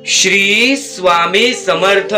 श्री स्वामी समर्थ।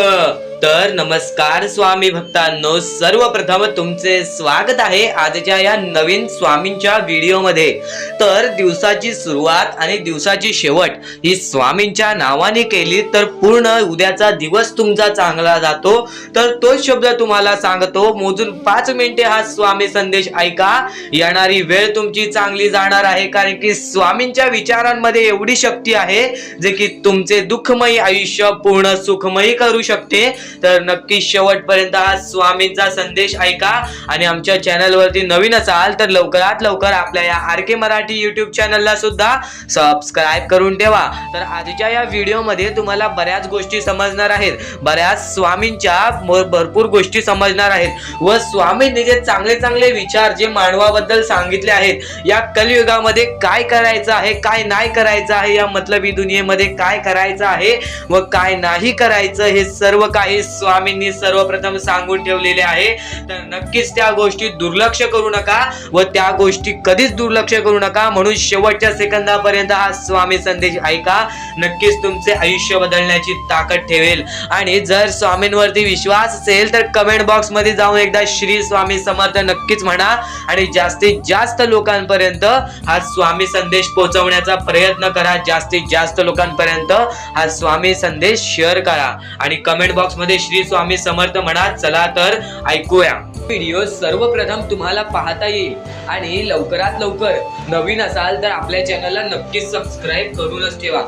तर नमस्कार स्वामी भक्तांनो, सर्वप्रथम तुमचे स्वागत आहे आजच्या या नवीन स्वामींच्या व्हिडिओमध्ये। तर दिवसाची सुरुवात आणि दिवसाची शेवट ही स्वामींच्या नावाने केली तर पूर्ण उद्याचा दिवस तुमचा चांगला जातो। तर तोच शब्द तुम्हाला सांगतो, मोजून 5 मिनिटे हा स्वामी संदेश ऐका, येणारी वेळ तुमची चांगली जाणार आहे। कारण की स्वामींच्या विचारांमध्ये एवढी शक्ती आहे जे की तुमचे दुःखमयी आयुष्य पूर्ण सुखमयी करू शकते। तर नक्की शेवटपर्यंत हा स्वामींचा संदेश ऐका आणि आमच्या चॅनल वरती नवीन असाल तर लवकरात लवकर आपल्या या आरके मराठी YouTube चॅनलला सुद्धा सबस्क्राइब करून ठेवा। तर आजच्या या व्हिडिओ मध्ये तुम्हाला बऱ्याच गोष्टी समजणार आहेत, बऱ्याच स्वामींच्या भरपूर गोष्टी समजणार आहेत व स्वामींनी जे चांगले चांगले विचार जे मानवाबद्दल सांगितले आहेत, या कलियुगामध्ये काय करायचं आहे काय नाही करायचं आहे, या मतलबी दुनियेमध्ये काय करायचं आहे व काय नाही करायचं, हे सर्व काही स्वामींनी सर्वप्रथम सांगून ठेवलेले आहे। तर नक्कीच त्या गोष्टी दुर्लक्ष करू नका व त्या गोष्टी कधीच दुर्लक्ष करू नका। म्हणून शेवटच्या सेकंदापर्यंत हा स्वामी संदेश ऐका, नक्कीच तुमचे आयुष्य बदलण्याची ताकद ठेवेल। आणि जर स्वामींवरती विश्वास असेल तर कमेंट बॉक्स मध्ये जाऊन एकदा श्री स्वामी समर्थ नक्कीच म्हणा आणि जास्तीत जास्त लोकांपर्यंत हा स्वामी संदेश पोहोचवण्याचा प्रयत्न करा। जास्तीत जास्त लोकांपर्यंत हा स्वामी संदेश शेअर करा आणि कमेंट बॉक्स मध्ये श्री स्वामी समर्थ म्हणा। चला तर ऐकूया व्हिडिओ। सर्वप्रथम तुम्हाला पाहता येईल आणि लवकरात लवकर नवीन असाल तर आपल्या चॅनलला नक्कीच सबस्क्राइब करूनच ठेवा।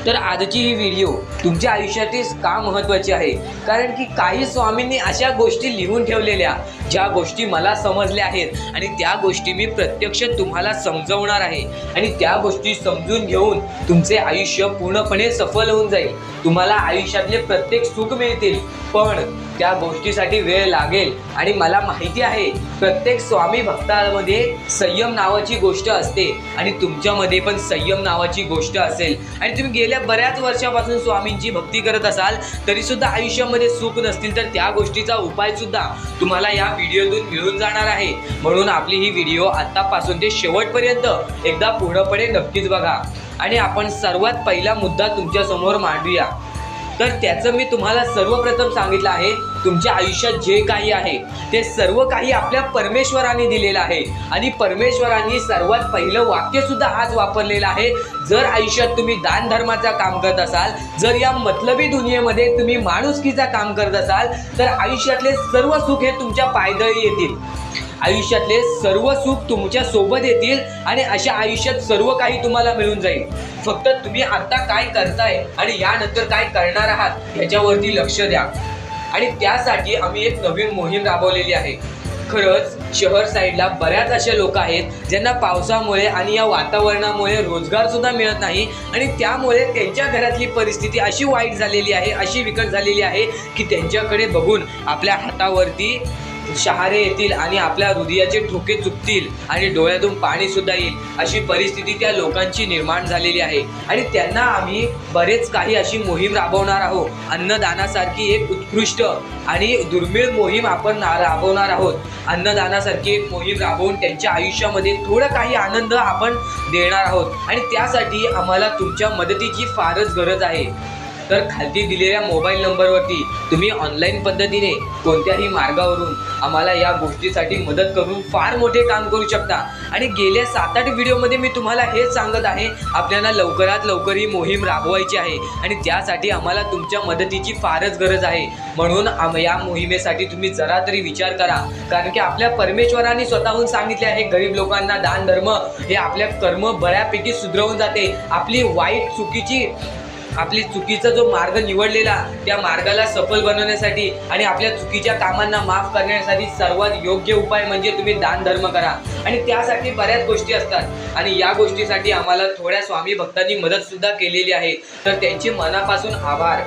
तर आजची ही व्हिडिओ तुमच्या आयुष्यातील का महत्त्वाची आहे, कारण की काही स्वामींनी अशा गोष्टी लिहून ठेवलेल्या ज्या गोष्टी मला समजल्या आहेत आणि त्या गोष्टी मी प्रत्यक्ष तुम्हाला समजवणार आहे आणि त्या गोष्टी समजून घेऊन तुमचे आयुष्य पूर्णपणे सफल होऊन जाईल। तुम्हाला आयुष्यातले प्रत्येक सुख मिळतील, पण त्या गोष्टीसाठी वेळ लागेल। आणि मला माहिती आहे प्रत्येक स्वामी भक्तामध्ये संयम नावाची गोष्ट असते आणि तुमच्यामध्ये पण संयम नावाची गोष्ट असेल आणि तुम्ही गेल्या बऱ्याच वर्षापासून स्वामींची भक्ती करत असाल तरी सुद्धा आयुष्यामध्ये सुख नसतील तर त्या गोष्टीचा उपाय सुद्धा तुम्हाला या व्हिडिओतून मिळून जाणार आहे। म्हणून आपली ही व्हिडिओ आतापासून ते शेवटपर्यंत एकदा पूर्णपणे नक्कीच बघा आणि आपण सर्वात पहिला मुद्दा तुमच्या समोर मांडूया। तर त्याचं मी तुम्हाला सर्वप्रथम सांगितलं आहे, तुमच्या आयुष्यात जे काही आहे ते सर्व काही आपल्या परमेश्वराने दिलेलं आहे आणि परमेश्वरांनी सर्वात पहिलं वाक्य सुद्धा आज वापरलेलं आहे। जर आयुष्यात तुम्ही दान धर्माचा काम करत असाल, जर या मतलबी दुनियेमध्ये तुम्ही माणुसकीचा काम करत असाल तर आयुष्यातले सर्व सुख हे तुमच्या पायदळी येतील। आयुष्यातले सर्व सुख तुमच्या सोबत येतील आणि अशा आयुष्यात सर्व काही तुम्हाला मिळून जाईल। फक्त तुम्ही आता काय करताय आणि यानंतर काय करणार आहात याच्यावरती लक्ष द्या। आणि त्यासाठी आम्ही एक नवीन मोहीम राबवलेली आहे। खरंच शहर साईडला बऱ्याच असे लोक आहेत ज्यांना पावसामुळे आणि या वातावरणामुळे रोजगार सुद्धा मिळत नाही आणि त्यामुळे त्यांच्या घरातली परिस्थिती अशी वाईट झालेली आहे, अशी विकट झालेली आहे की त्यांच्याकडे बघून आपल्या हातावरती शहारे येतील आणि आपल्या हृदयाचे ठोके चुकतील आणि डोळ्यातून पाणी सुद्धा येईल, अशी परिस्थिती त्या लोकांची निर्माण झालेली आहे। आणि त्यांना आम्ही बरेच काही अशी मोहीम राबवणार आहोत। अन्नदानासारखी एक उत्कृष्ट आणि दुर्मिळ मोहीम आपण राबवणार आहोत। अन्नदानासारखी एक मोहीम राबवून त्यांच्या आयुष्यामध्ये थोडं काही आनंद आपण देणार आहोत आणि त्यासाठी आम्हाला तुमच्या मदतीची फारच गरज आहे। तर खाली दिलेल्या मोबाईल नंबरवरती तुम्ही ऑनलाईन पद्धतीने कोणत्याही मार्गावरून आम्हाला या गोष्टीसाठी मदत करून फार मोठे काम करू शकता। आणि गेल्या 7-8 व्हिडिओमध्ये मी तुम्हाला हेच सांगत आहे, आपल्याला लवकरात लवकर ही मोहीम राबवायची आहे आणि त्यासाठी आम्हाला तुमच्या मदतीची फारच गरज आहे। म्हणून या मोहिमेसाठी तुम्ही जरा तरी विचार करा, कारण की आपल्या परमेश्वरांनी स्वतःहून सांगितले आहे गरीब लोकांना दान धर्म हे आपल्या कर्म बऱ्यापैकी सुधरवून जाते। आपली चुकीचा जो मार्ग निवडलेला त्या मार्गाला सफल बनवण्यासाठी आणि आपल्या चुकीच्या कामांना माफ करण्यासाठी सर्वात योग्य उपाय म्हणजे तुम्ही दान धर्म करा। आणि त्यासाठी बऱ्याच गोष्टी असतात आणि या गोष्टीसाठी आम्हाला थोड्या स्वामी भक्तांनी मदत सुद्धा केलेली आहे, तर त्यांचे मनापासून आभार।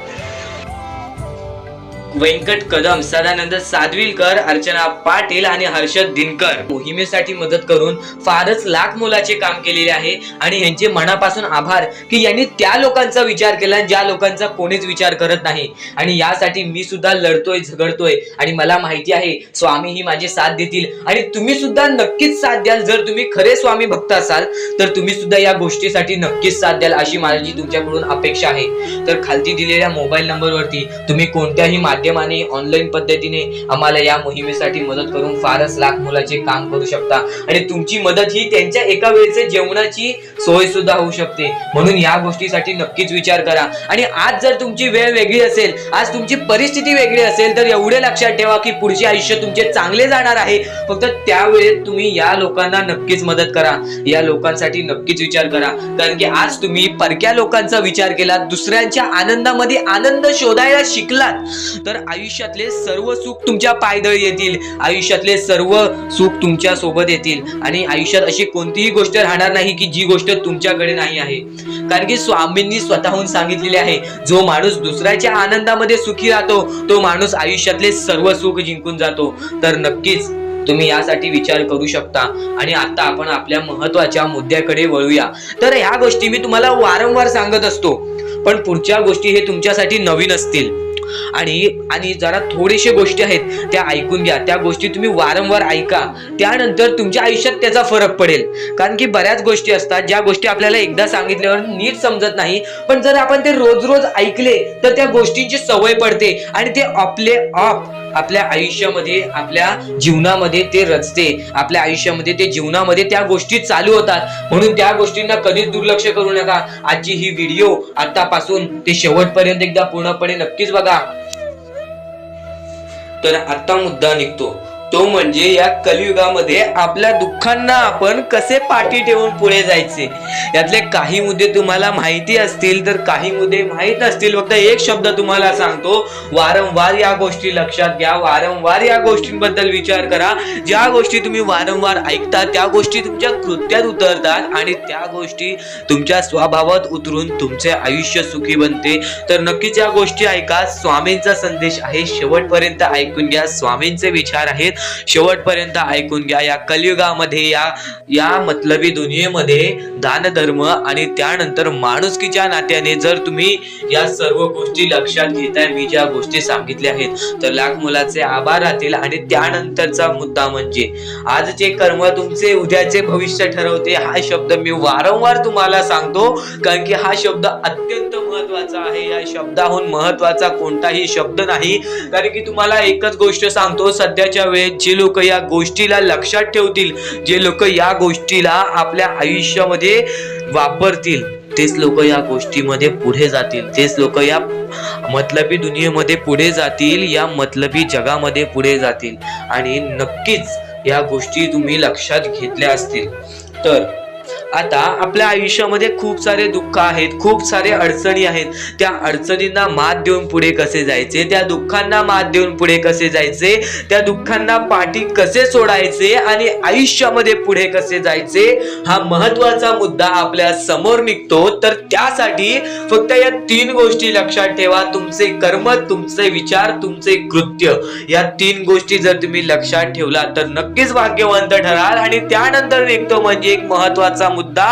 व्यंकट कदम, सदानंद सादविलकर, अर्चना पाटील आणि हर्षद दिनकर मोहिमेसाठी मदत करून फारच लाख मोलाचे काम केलेले आहे आणि यांचे मनापासून आभार की यांनी त्या लोकांचा विचार केला ज्या लोकांचा कोणीच विचार करत नाही. आणि यासाठी मी सुद्धा लढतोय, झगडतोय आणि मला माहिती आहे स्वामी ही माझी साथ देतील आणि तुम्ही सुद्धा नक्कीच साथ द्याल. जर तुम्ही खरे स्वामी भक्त असाल तर तुम्ही सुद्धा या गोष्टीसाठी नक्कीच साथ द्याल अशी माझी तुमच्याकडून अपेक्षा आहे. तर खालती दिलेल्या मोबाईल नंबरवरती तुम्ही कोणत्याही माध्यमाने ऑनलाईन पद्धतीने आम्हाला या मोहिमेसाठी मदत करून फारच लाख मोलाचे काम करू शकता आणि तुमची मदत ही त्यांच्या एका वेळेचे जेवणाची सोय सुद्धा होऊ शकते. म्हणून या गोष्टीसाठी नक्कीच विचार करा. आणि आज जर तुमची वेळ वेगळी असेल, आज तुमची परिस्थिती वेगळी असेल तर एवढे लक्षात ठेवा की पुढचे आयुष्य तुमचे चांगले जाणार आहे. फक्त त्यावेळेस तुम्ही या लोकांना नक्कीच मदत करा, या लोकांसाठी नक्कीच विचार करा. कारण की आज तुम्ही परक्या लोकांचा विचार केला, दुसऱ्यांच्या आनंदामध्ये आनंद शोधायला शिकलात तर आयुष्यातले सर्व सुख तुमच्या पायदळी येतील, आयुष्यातले सर्व सुख तुमच्या सोबत येतील आणि आयुष्यात अशी कोणतीही गोष्ट राहणार नाही की जी गोष्ट तुमच्याकडे नाही आहे. कारण की स्वामींनी स्वतःहून सांगितलेले आहे, जो माणूस दुसऱ्याच्या आनंदामध्ये सुखी राहतो तो माणूस आयुष्यातले सर्व सुख जिंकून जातो. तर नक्कीच तुम्ही यासाठी विचार करू शकता. आणि आता आपण आपल्या महत्वाच्या मुद्द्याकडे वळूया. तर ह्या गोष्टी मी तुम्हाला वारंवार सांगत असतो, पण पुढच्या गोष्टी हे तुमच्यासाठी नवीन असतील आणि जरा थोडेशे गोष्टी आहेत त्या ऐकून घ्या. त्या गोष्टी तुम्ही वारंवार ऐका, त्यानंतर तुमच्या आयुष्यात त्याचा फरक पडेल. कारण की बऱ्याच गोष्टी असतात ज्या गोष्टी आपल्याला एकदा सांगितल्यावर नीट समजत नाही, पण जर आपण ते रोज रोज ऐकले तर त्या गोष्टींची सवय पडते आणि ते आपल्या आयुष्यामध्ये, आपल्या जीवनामध्ये ते रचते, आपल्या आयुष्यामध्ये ते जीवनामध्ये त्या गोष्टी चालू होतात. म्हणून त्या गोष्टींना कधीच दुर्लक्ष करू नका. आजची ही व्हिडिओ आतापासून ते शेवटपर्यंत एकदा पूर्णपणे नक्कीच बघा. तर आता मुद्दा निघतो तो म्हणजे या कलियुगामध्ये आपल्या दुःखांना आपण कसे पाठी ठेवून पुढे जायचे. यातले काही मुद्दे तुम्हाला माहिती असतील तर काही मुद्दे माहित नसतील. फक्त एक शब्द तुम्हाला सांगतो, वारंवार या गोष्टी लक्षात घ्या, वारंवार या गोष्टींबद्दल विचार करा. ज्या गोष्टी तुम्ही वारंवार ऐकता त्या गोष्टी तुमच्या कृत्यात उतरतात आणि त्या गोष्टी तुमच्या स्वभावात उतरून तुमचे आयुष्य सुखी बनते. तर नक्कीच या गोष्टी ऐका. स्वामींचा संदेश आहे, शेवटपर्यंत ऐकून घ्या. स्वामींचे विचार आहेत, शेवटपर्यंत ऐकून घ्या. या कलियुगामध्ये, या मतलबी दुनियेमध्ये दान धर्म आणि त्यानंतर माणुसकीच्या नात्याने जर तुम्ही या सर्व गोष्टी लक्षात घेताय, मी ज्या गोष्टी सांगितल्या आहेत, तर लाख मोलाचे आभार राहतील. आणि त्यानंतरचा मुद्दा म्हणजे आजचे कर्म तुमचे उद्याचे भविष्य ठरवते. हा शब्द मी वारंवार तुम्हाला सांगतो कारण की हा शब्द अत्यंत महत्वाचा आहे. या शब्दाहून महत्वाचा कोणताही शब्द नाही. कारण की तुम्हाला एकच गोष्ट सांगतो, सध्याच्या वेळेत जे लोक या गोष्टीला लक्षात ठेवतील, जे लोक या गोष्टीला आपल्या आयुष्यामध्ये वापरतील, तेच लोक या गोष्टीमध्ये पुढे जातील, तेच लोक या मतलबी दुनियेमध्ये पुढे जातील, या मतलबी जगामध्ये पुढे जातील. आणि नक्कीच या गोष्टी तुम्ही लक्षात घेतल्या असतील. तर आता आपल्या आयुष्यामध्ये खूप सारे दुःख आहेत, खूप सारे अडचणी आहेत. त्या अडचणींना मात देऊन पुढे कसे जायचे, त्या दुःखांना मात देऊन पुढे कसे जायचे, त्या दुःखांना पाठी कसे सोडायचे आणि आयुष्यामध्ये पुढे कसे जायचे, हा महत्वाचा मुद्दा आपल्या समोर निघतो. तर त्यासाठी फक्त या 3 गोष्टी लक्षात ठेवा. तुमचे कर्म, तुमचे विचार, तुमचे कृत्य, या 3 गोष्टी जर तुम्ही लक्षात ठेवला तर नक्कीच भाग्यवंत ठराल. आणि त्यानंतर निघतो म्हणजे एक महत्वाचा मुद्दा,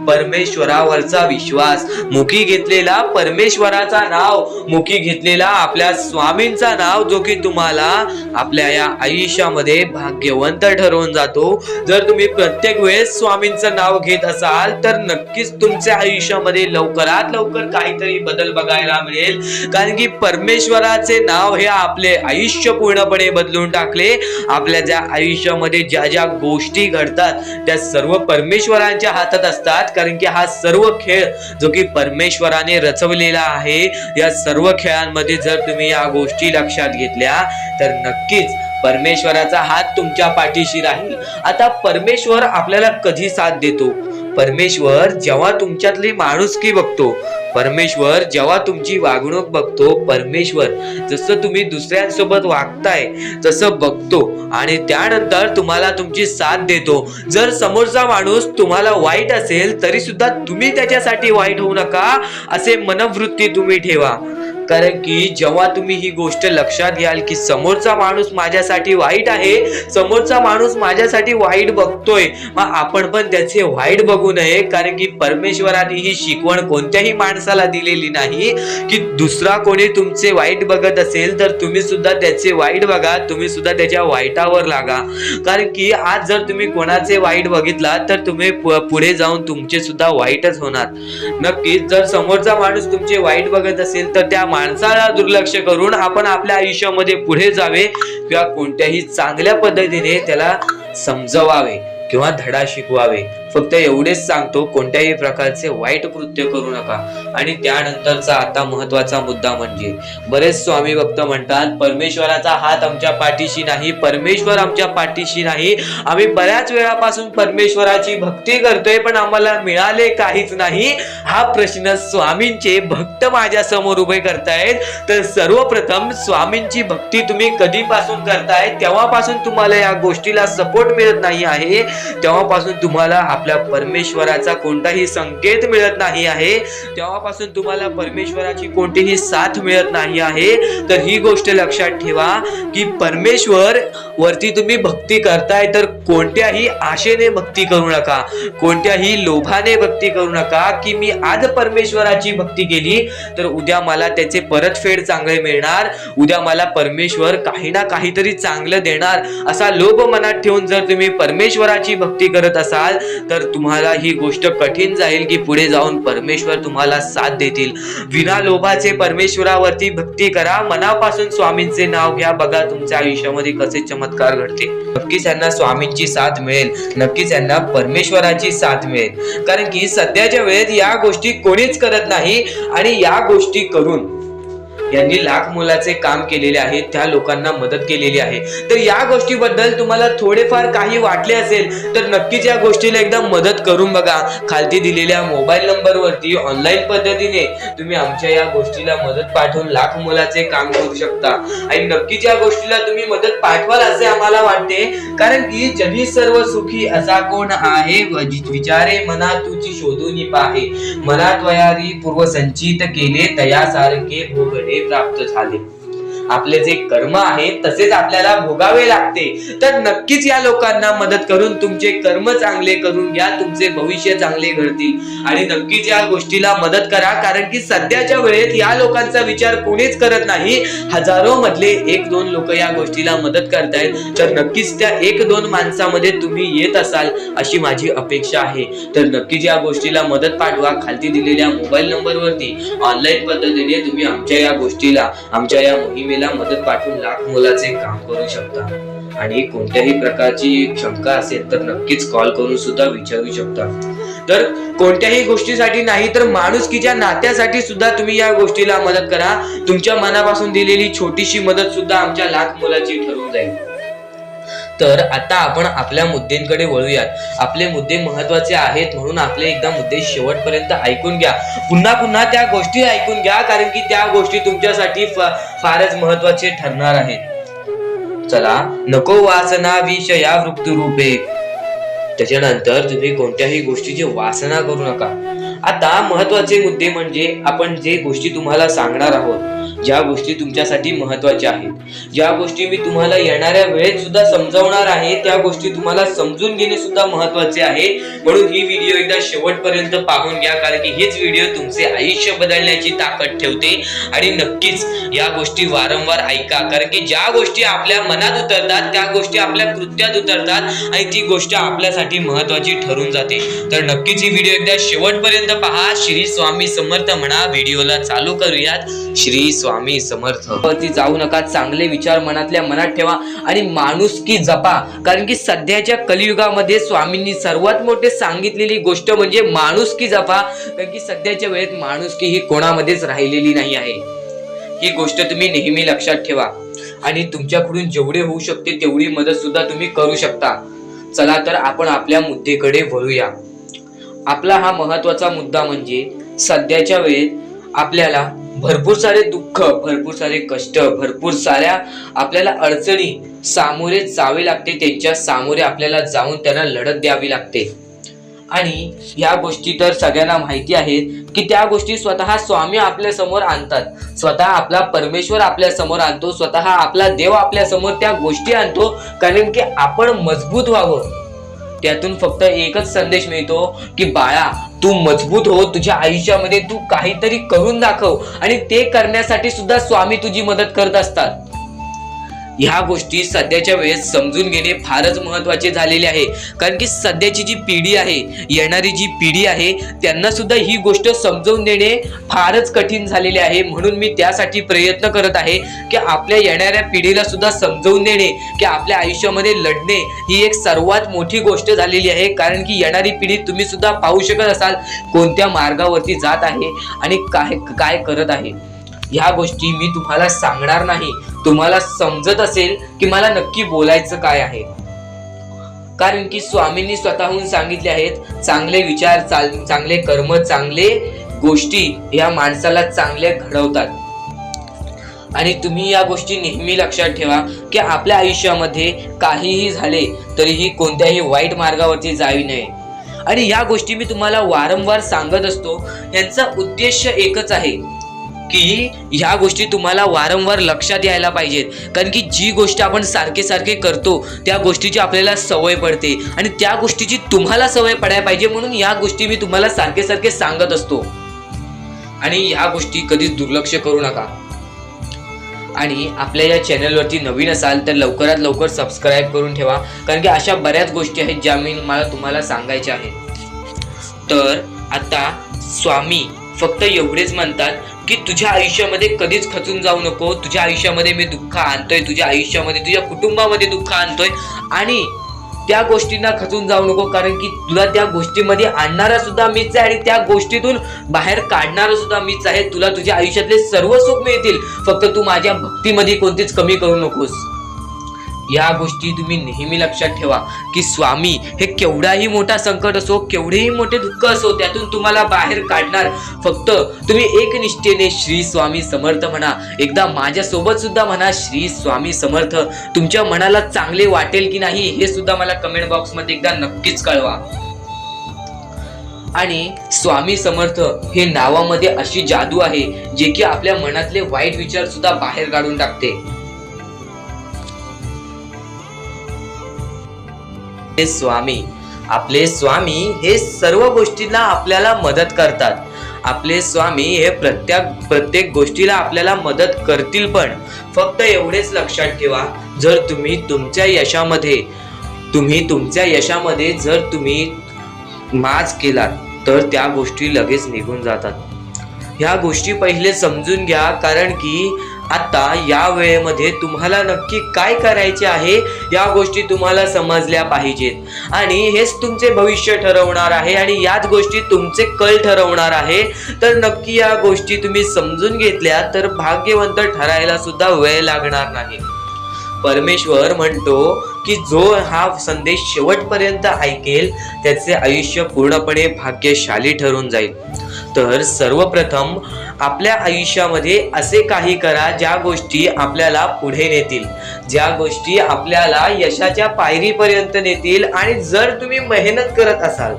परमेश्वरावरचा विश्वास. मुखी घेतलेला परमेश्वराचा नाव, मुखी घेतलेला आपल्या स्वामींचा नाव, जो की तुम्हाला आपल्या या आयुष्यामध्ये भाग्यवंत ठरवून जातो. जर तुम्ही प्रत्येक वेळेस स्वामींचं नाव घेत असाल तर नक्कीच तुमच्या आयुष्यामध्ये लवकरात लवकर काहीतरी बदल बघायला मिळेल. कारण की परमेश्वराचे नाव हे आपले आयुष्य पूर्णपणे बदलून टाकले. आपल्या ज्या आयुष्यामध्ये ज्या ज्या गोष्टी घडतात त्या सर्व परमेश्वरांच्या हातात असतात. कारण की हा सर्व खेळ जो की परमेश्वराने रचवलेला आहे, या सर्व खेळांमध्ये जर तुम्ही या गोष्टी लक्षात घेतल्या तर नक्कीच परमेश्वराचा हात तुमच्या पाठीशी राहील. आता परमेश्वर आपल्याला कधी साथ देतो? परमेश्वर जेव्हा तुमच्यातली माणुसकी बघतो, परमेश्वर जेव्हा तुमची वागणूक बघतो, परमेश्वर जसं तुम्ही दुसऱ्यांसोबत वागताय तसं बघतो आणि त्यानंतर तुम्हाला तुमची साथ देतो. जर समोरचा माणूस तुम्हाला वाईट असेल तरी सुद्धा तुम्ही त्याच्यासाठी वाईट होऊ नका असे मनोवृत्ती तुम्ही ठेवा. कारण की जेव्हा तुम्ही ही गोष्ट लक्षात घ्याल की समोरचा माणूस माझ्यासाठी वाईट आहे, समोरचा माणूस माझ्यासाठी वाईट बघतोय, मग आपण पण त्याचे वाईट बघू नये. कारण की परमेश्वराने ही शिकवण कोणत्याही माणसाला दिलेली नाही की दुसरा कोणी तुमचे वाईट बघत असेल तर तुम्ही सुद्धा त्याचे वाईट बघा, तुम्ही सुद्धा त्याच्या वाईटावर लागा. कारण की आज जर तुम्ही कोणाचे वाईट बघितला तर तुम्ही पुढे जाऊन तुमचे सुद्धा वाईटच होणार. नक्कीच जर समोरचा माणूस तुमचे वाईट बघत असेल तर त्या माणसाला दुर्लक्ष करून आपण आपल्या आयुष्यामध्ये पुढे जावे किंवा कोणत्याही चांगल्या पद्धतीने त्याला समजवावे किंवा धडा शिकवावे. फक्त एवढेच सांगतो, कोणत्याही प्रकारचे वाईट कृत्य करू नका. आणि त्यानंतरचा आता महत्वाचा मुद्दा म्हणजे बरेच स्वामी भक्त म्हणतात परमेश्वराचा हात आमच्या पाठीशी नाही, परमेश्वर आमच्या पाठीशी नाही. आम्ही बऱ्याच वेळापासून परमेश्वराची भक्ती करतोय पण आम्हाला मिळाले काहीच नाही. हा प्रश्न स्वामींचे भक्त माझ्या समोर उभे करतायत. तर सर्वप्रथम स्वामींची भक्ती तुम्ही कधीपासून करताय तेव्हापासून तुम्हाला या गोष्टीला सपोर्ट मिळत नाही आहे, तेव्हापासून तुम्हाला आपल्या परमेश्वराचा कोणताही संकेत मिळत नाही आहे, तेव्हापासून तुम्हाला परमेश्वराची कोणतीही साथ मिळत नाही आहे. तर ही गोष्ट लक्षात ठेवा की परमेश्वर वरती तुम्ही भक्ती करताय तर कोणत्याही आशेने भक्ती करू नका, कोणत्याही लोभाने भक्ती करू नका की मी आज परमेश्वराची भक्ती केली तर उद्या मला त्याचे परतफेड चांगले मिळणार, उद्या मला परमेश्वर काही ना काहीतरी चांगलं देणार, असा लोभ मनात ठेवून जर तुम्ही परमेश्वराची भक्ती करत असाल तर तुम्हाला ही गोष्ट कठीण जाईल की पुढे जाऊन परमेश्वर तुम्हाला साथ देतील. विना लोभाचे परमेश्वरावरती भक्ती करा, मनापासून स्वामींचे नाव घ्या, बघा तुमच्या आयुष्यामध्ये कसे चमत्कार घडते. नक्कीच यांना स्वामींची साथ मिळेल, नक्कीच यांना परमेश्वराची साथ मिळेल. कारण की सध्याच्या वेळेत या गोष्टी कोणीच करत नाही आणि या गोष्टी करून यांनी लाख मोलाचे काम केलेले आहे, त्या लोकांना मदत केलेली आहे. तर या गोष्टीबद्दल तुम्हाला थोडेफार काही वाटले असेल तर नक्कीच या गोष्टीला एकदा मदत करून बघा. खालती दिलेल्या मोबाईल नंबरवरती ऑनलाईन पद्धतीने तुम्ही आमच्या या गोष्टीला मदत पाठवून लाख मोलाचे काम करू शकता. आणि नक्कीच या गोष्टीला तुम्ही मदत पाठवाल असे आम्हाला वाटते. कारण की जगी सर्व सुखी असा कोण आहे, विचारे मना तुझी शोधून पाहे, मनात वयारी पूर्व संचित केले तयासारखे भोगणे प्राप्त झाले. आपले जे कर्म आहेत तसेच आपल्याला भोगावे लागते. तर नक्कीच या लोकांना मदत करून तुमचे कर्म चांगले करून घ्या, तुमचे भविष्य चांगले घडतील. आणि नक्कीच या गोष्टीला मदत करा. कारण की सध्याच्या वेळेत या लोकांचा विचार कोणीच करत नाही. हजारो मधले 1-2 लोक या गोष्टीला मदत करतायत. तर नक्कीच त्या 1-2 माणसामध्ये तुम्ही येत असाल अशी माझी अपेक्षा आहे. तर नक्कीच या गोष्टीला मदत पाठवा. खालती दिलेल्या मोबाईल नंबरवरती ऑनलाईन पद्धतीने तुम्ही आमच्या या गोष्टीला, आमच्या या मोहिमेला मदत पाठवून लाख मोलाचे काम करू शकता. आणि कोणत्याही प्रकारची शंका असेल तर नक्कीच कॉल करून सुद्धा विचारू शकता. तर कोणत्याही गोष्टीसाठी नाही तर माणुसकीच्या नात्यासाठी सुद्धा तुम्ही या गोष्टीला मदत करा. तुमच्या मनापासून दिलेली छोटीशी मदत सुद्धा आमच्या लाख मोलाची ठरून जाईल. तर आता आपण आपल्या मुद्द्यांकडे वळूयात. आपले मुद्दे महत्वाचे आहेत म्हणून आपले एकदा मुद्दे शेवटपर्यंत ऐकून घ्या. पुन्हा पुन्हा त्या गोष्टी ऐकून घ्या कारण की त्या गोष्टी तुमच्यासाठी फारच महत्वाचे ठरणार आहेत. चला, नको वासना विषया वृत्ती रूपे. त्याच्यानंतर तुम्ही कोणत्याही गोष्टीची वासना करू नका. आता महत्वाचे मुद्दे म्हणजे आपण जे गोष्टी तुम्हाला सांगणार आहोत, ज्या गोष्टी तुमच्यासाठी महत्वाच्या आहेत, ज्या गोष्टी मी तुम्हाला येणाऱ्या वेळेत सुद्धा समजावणार आहे, त्या गोष्टी तुम्हाला समजून घेणे सुद्धा महत्वाचे आहे. म्हणून ही व्हिडिओ एकदा शेवटपर्यंत पाहून घ्या कारण की हेच व्हिडिओ तुमचे आयुष्य बदलण्याची ताकद ठेवते. आणि नक्कीच या गोष्टी वारंवार ऐका कारण की ज्या गोष्टी आपल्या मनात उतरतात त्या गोष्टी आपल्या कृत्यात उतरतात आणि ती गोष्ट आपल्यासाठी महत्वाची ठरून जाते. तर नक्कीच ही व्हिडिओ एकदा शेवटपर्यंत पहा. श्री स्वामी समर्थ म्हणा. व्हिडिओला चालू करूयात. श्री स्वामी समर्थ. वरती जाऊ नका, चांगले विचार मनातल्या मनात ठेवा आणि माणुसकी जपा. कारण की सध्याच्या कलियुगामध्ये स्वामींनी सर्वात मोठे सांगितलेली गोष्ट म्हणजे माणुसकी जपा. कारण की सध्याच्या वेळेत माणुसकी ही कोणामध्येच राहिलेली नाही आहे. ही गोष्ट तुम्ही नेहमी लक्षात ठेवा आणि तुमच्याकडून जेवढे होऊ शकते तेवढी मदत सुद्धा तुम्ही करू शकता. चला तर आपण आपल्या मुद्द्याकडे वळूया. आपला हा महत्वाचा मुद्दा म्हणजे सध्याच्या वेळेत आपल्याला भरपूर सारे दुःख, भरपूर सारे कष्ट, भरपूर साऱ्या आपल्याला अडचणी सामोरे जावे लागते. त्यांच्या सामोरे आपल्याला जाऊन त्यांना लढत द्यावी लागते. आणि या गोष्टी तर सगळ्यांना माहिती आहेत की त्या गोष्टी स्वतः स्वामी आपल्या समोर आणतात, स्वतः आपला परमेश्वर आपल्या समोर आणतो, स्वतः आपला देव आपल्या समोर त्या गोष्टी आणतो, कारण की आपण मजबूत व्हावं. त्यातून फक्त एकच संदेश मिळतो की बाळा, तू मजबूत हो, तुझ्या आयुष्यामध्ये तू काहीतरी करून दाखव, आणि ते करण्यासाठी सुद्धा स्वामी तुझी मदत करत असतात. ह्या गोष्टी सध्याच्या वेळेस समजून घेणे फारच महत्वाचे झालेले आहे, कारण की सध्याची जी पिढी आहे, येणारी जी पिढी आहे, त्यांना सुद्धा ही गोष्ट समजून देणे फारच कठीण झालेले आहे. म्हणून मी त्यासाठी प्रयत्न करत आहे की आपल्या येणाऱ्या पिढीला सुद्धा समजवून देणे की आपल्या आयुष्यामध्ये लढणे ही एक सर्वात मोठी गोष्ट झालेली आहे. कारण की येणारी पिढी तुम्ही सुद्धा पाहू शकत असाल कोणत्या मार्गावरती जात आहे आणि काय काय करत आहे. ह्या गोष्टी मी तुम्हाला सांगणार नाही, तुम्हाला समजत असेल की मला नक्की बोलायचं काय आहे. कारण की स्वामींनी स्वतःहून सांगितले आहेत, चांगले विचार, चांगले कर्म, चांगले गोष्टी या माणसाला चांगले घडवतात. आणि तुम्ही या गोष्टी नेहमी लक्षात ठेवा की आपल्या आयुष्यामध्ये काहीही झाले तरीही कोणत्याही वाईट मार्गावरती जाऊ नये. आणि या गोष्टी मी तुम्हाला वारंवार सांगत असतो, यांचा उद्देश एकच आहे की ह्या गोष्टी तुम्हाला वारंवार लक्षात यायला पाहिजेत. कारण की जी गोष्ट आपण सारखे सारखे करतो त्या गोष्टीची आपल्याला सवय पडते, आणि त्या गोष्टीची तुम्हाला सवय पडायला पाहिजे म्हणून या गोष्टी मी तुम्हाला सारखे सारखे सांगत असतो. आणि ह्या गोष्टी कधीच दुर्लक्ष करू नका. आणि आपल्या या चॅनलवरती नवीन असाल तर लवकरात लवकर सबस्क्राईब करून ठेवा, कारण की अशा बऱ्याच गोष्टी आहेत ज्या मी तुम्हाला सांगायच्या आहेत. तर आता स्वामी फक्त एवढेच म्हणतात की तुझ्या आयुष्यामध्ये कधीच खचून जाऊ नको. तुझ्या आयुष्यामध्ये मी दुःख आणतोय, तुझ्या आयुष्यामध्ये, तुझ्या कुटुंबामध्ये दुःख आणतोय, आणि त्या गोष्टींना खचून जाऊ नको, कारण की तुला त्या गोष्टीमध्ये आणणारा सुद्धा मीच आहे आणि त्या गोष्टीतून बाहेर काढणारा सुद्धा मीच आहे. तुला तुझ्या आयुष्यातले सर्व सुख मिळतील, फक्त तू माझ्या भक्तीमध्ये कोणतीच कमी करू नकोस. या गोष्टी तुम्ही नेहमी लक्षात ठेवा की स्वामी हे केवढाही मोठा संकट असो, केवढेही मोठे दुःख असो, त्यातून तुम्हाला बाहेर काढणार. फक्त तुम्ही एक निष्ठेने श्री स्वामी समर्थ म्हणा. एकदा माझ्यासोबत सुद्धा म्हणा श्री स्वामी समर्थ. तुमच्या मनाला चांगले वाटेल की नाही हे सुद्धा मला कमेंट बॉक्स मध्ये एकदा नक्कीच कळवा. आणि स्वामी समर्थ हे नावामध्ये अशी जादू आहे जे की आपल्या मनातले वाईट विचार सुद्धा बाहेर काढून टाकते. स्वामी, आपले स्वामी हे सर्व गोष्टींना आपल्याला मदत करतात. आपले स्वामी हे प्रत्येक गोष्टीला आपल्याला मदत करतील. पण फक्त एवढेच लक्षात ठेवा, जर तुम्ही तुमच्या यशामध्ये जर तुम्ही माज केलात तर त्या गोष्टी लगेच निघून जातात. ह्या गोष्टी पहिले समजून घ्या, कारण की आता या वेळेमध्ये तुम्हाला नक्की काय करायचे आहे या गोष्टी तुम्हाला समजल्या पाहिजेत. आणि हेच तुमचे भविष्य ठरवणार आहे, आणि याच गोष्टी तुमचे कल ठरवणार आहे. तर नक्की या गोष्टी तुम्ही समजून घेतल्या तर भाग्यवंत ठरायला सुद्धा वेळ लागणार नाही. परमेश्वर म्हणतो की जो हा संदेश शेवटपर्यंत ऐकेल त्याचे आयुष्य पूर्णपणे भाग्यशाली ठरून जाईल. तर सर्वप्रथम आपल्या आयुष्यामध्ये असे काही करा ज्या गोष्टी आपल्याला पुढे नेतील, ज्या गोष्टी आपल्याला यशाच्या पायरीपर्यंत नेतील. आणि जर तुम्ही मेहनत करत असाल,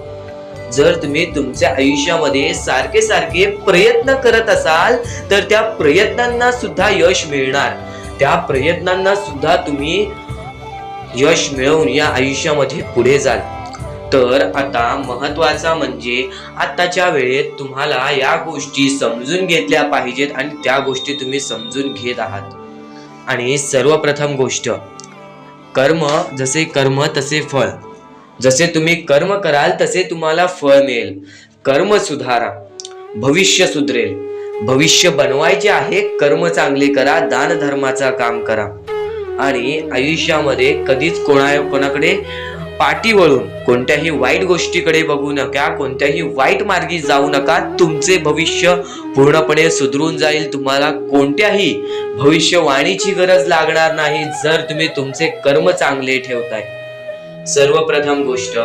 जर तुम्ही तुमच्या आयुष्यामध्ये सारखे सारखे प्रयत्न करत असाल तर त्या प्रयत्नांना सुद्धा यश मिळणार. त्या प्रयत्नांना सुद्धा तुम्ही यश मिळवून या आयुष्यामध्ये पुढे जाल. तर आता महत्वाचा म्हणजे आताच्या वेळेत तुम्हाला या गोष्टी समजून घेतल्या पाहिजेत, आणि त्या गोष्टी तुम्ही समजून घेत आहात. आणि सर्वप्रथम गोष्ट, कर्म जसे कर्म तसे फळ. जसे तुम्ही कर्म कराल तसे तुम्हाला फळ मिळेल. कर्म सुधारा, भविष्य सुधरेल. भविष्य बनवायचे आहे, कर्म चांगले करा, दान धर्माचा काम करा. आणि आयुष्यामध्ये कधीच कोणाकडे पाठी वळून कोणत्याही वाईट गोष्टीकडे बघू नका, कोणत्याही वाईट मार्गी जाऊ नका. तुमचे भविष्य पूर्णपणे सुधरून जाईल. तुम्हाला कोणत्याही भविष्यवाणीची गरज लागणार नाही जर तुम्ही तुमचे कर्म चांगले ठेवताय. सर्वप्रथम गोष्ट